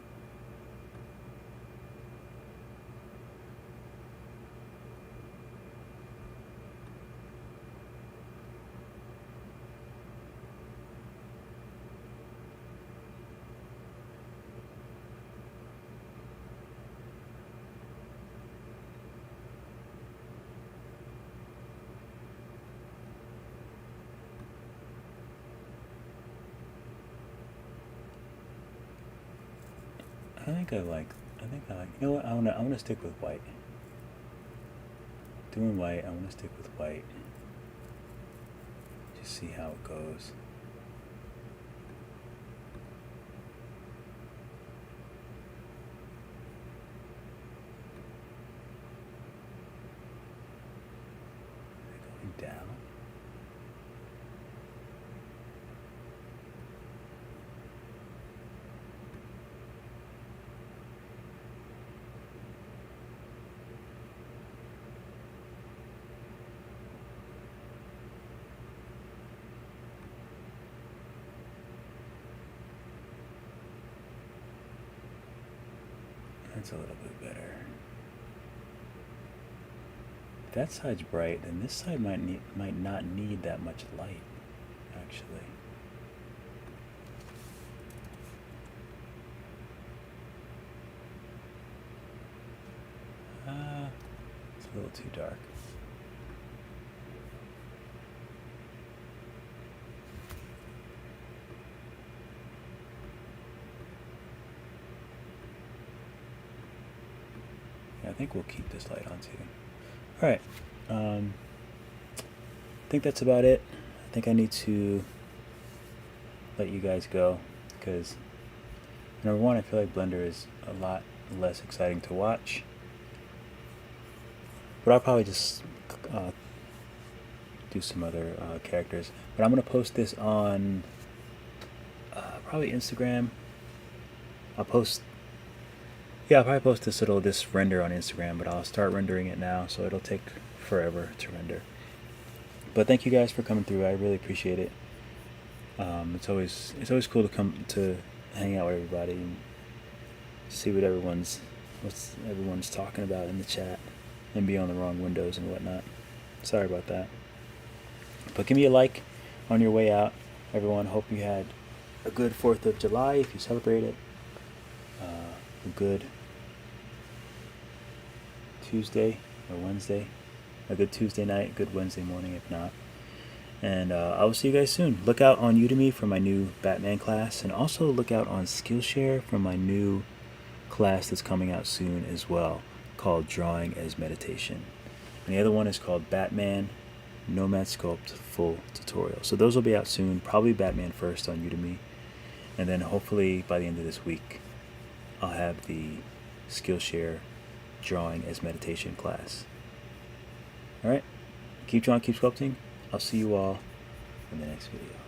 I think I like, you know what, I wanna stick with white. Doing white, I wanna stick with white. Just see how it goes. Going down. That's a little bit better. If that side's bright, then this side might not need that much light, actually. It's a little too dark. I think we'll keep this light on too. Alright, I think that's about it. I think I need to let you guys go, because number one, I feel like Blender is a lot less exciting to watch. But I'll probably just do some other characters. But I'm going to post this on probably Instagram. I'll probably post this render on Instagram, but I'll start rendering it now, so it'll take forever to render. But thank you guys for coming through. I really appreciate it. It's always cool to come to hang out with everybody and see what everyone's talking about in the chat, and be on the wrong windows and whatnot. Sorry about that. But give me a like on your way out, everyone. Hope you had a good 4th of July if you celebrate it. A good Tuesday or Wednesday, a good Tuesday night, good Wednesday morning if not. And I will see you guys soon. Look out on Udemy for my new Batman class, and also look out on Skillshare for my new class that's coming out soon as well. called Drawing as Meditation. And the other one is called Batman Nomad Sculpt Full Tutorial. So those will be out soon, probably Batman first on Udemy. And then hopefully by the end of this week, I'll have the Skillshare Drawing as Meditation class. Alright, keep drawing, keep sculpting. I'll see you all in the next video.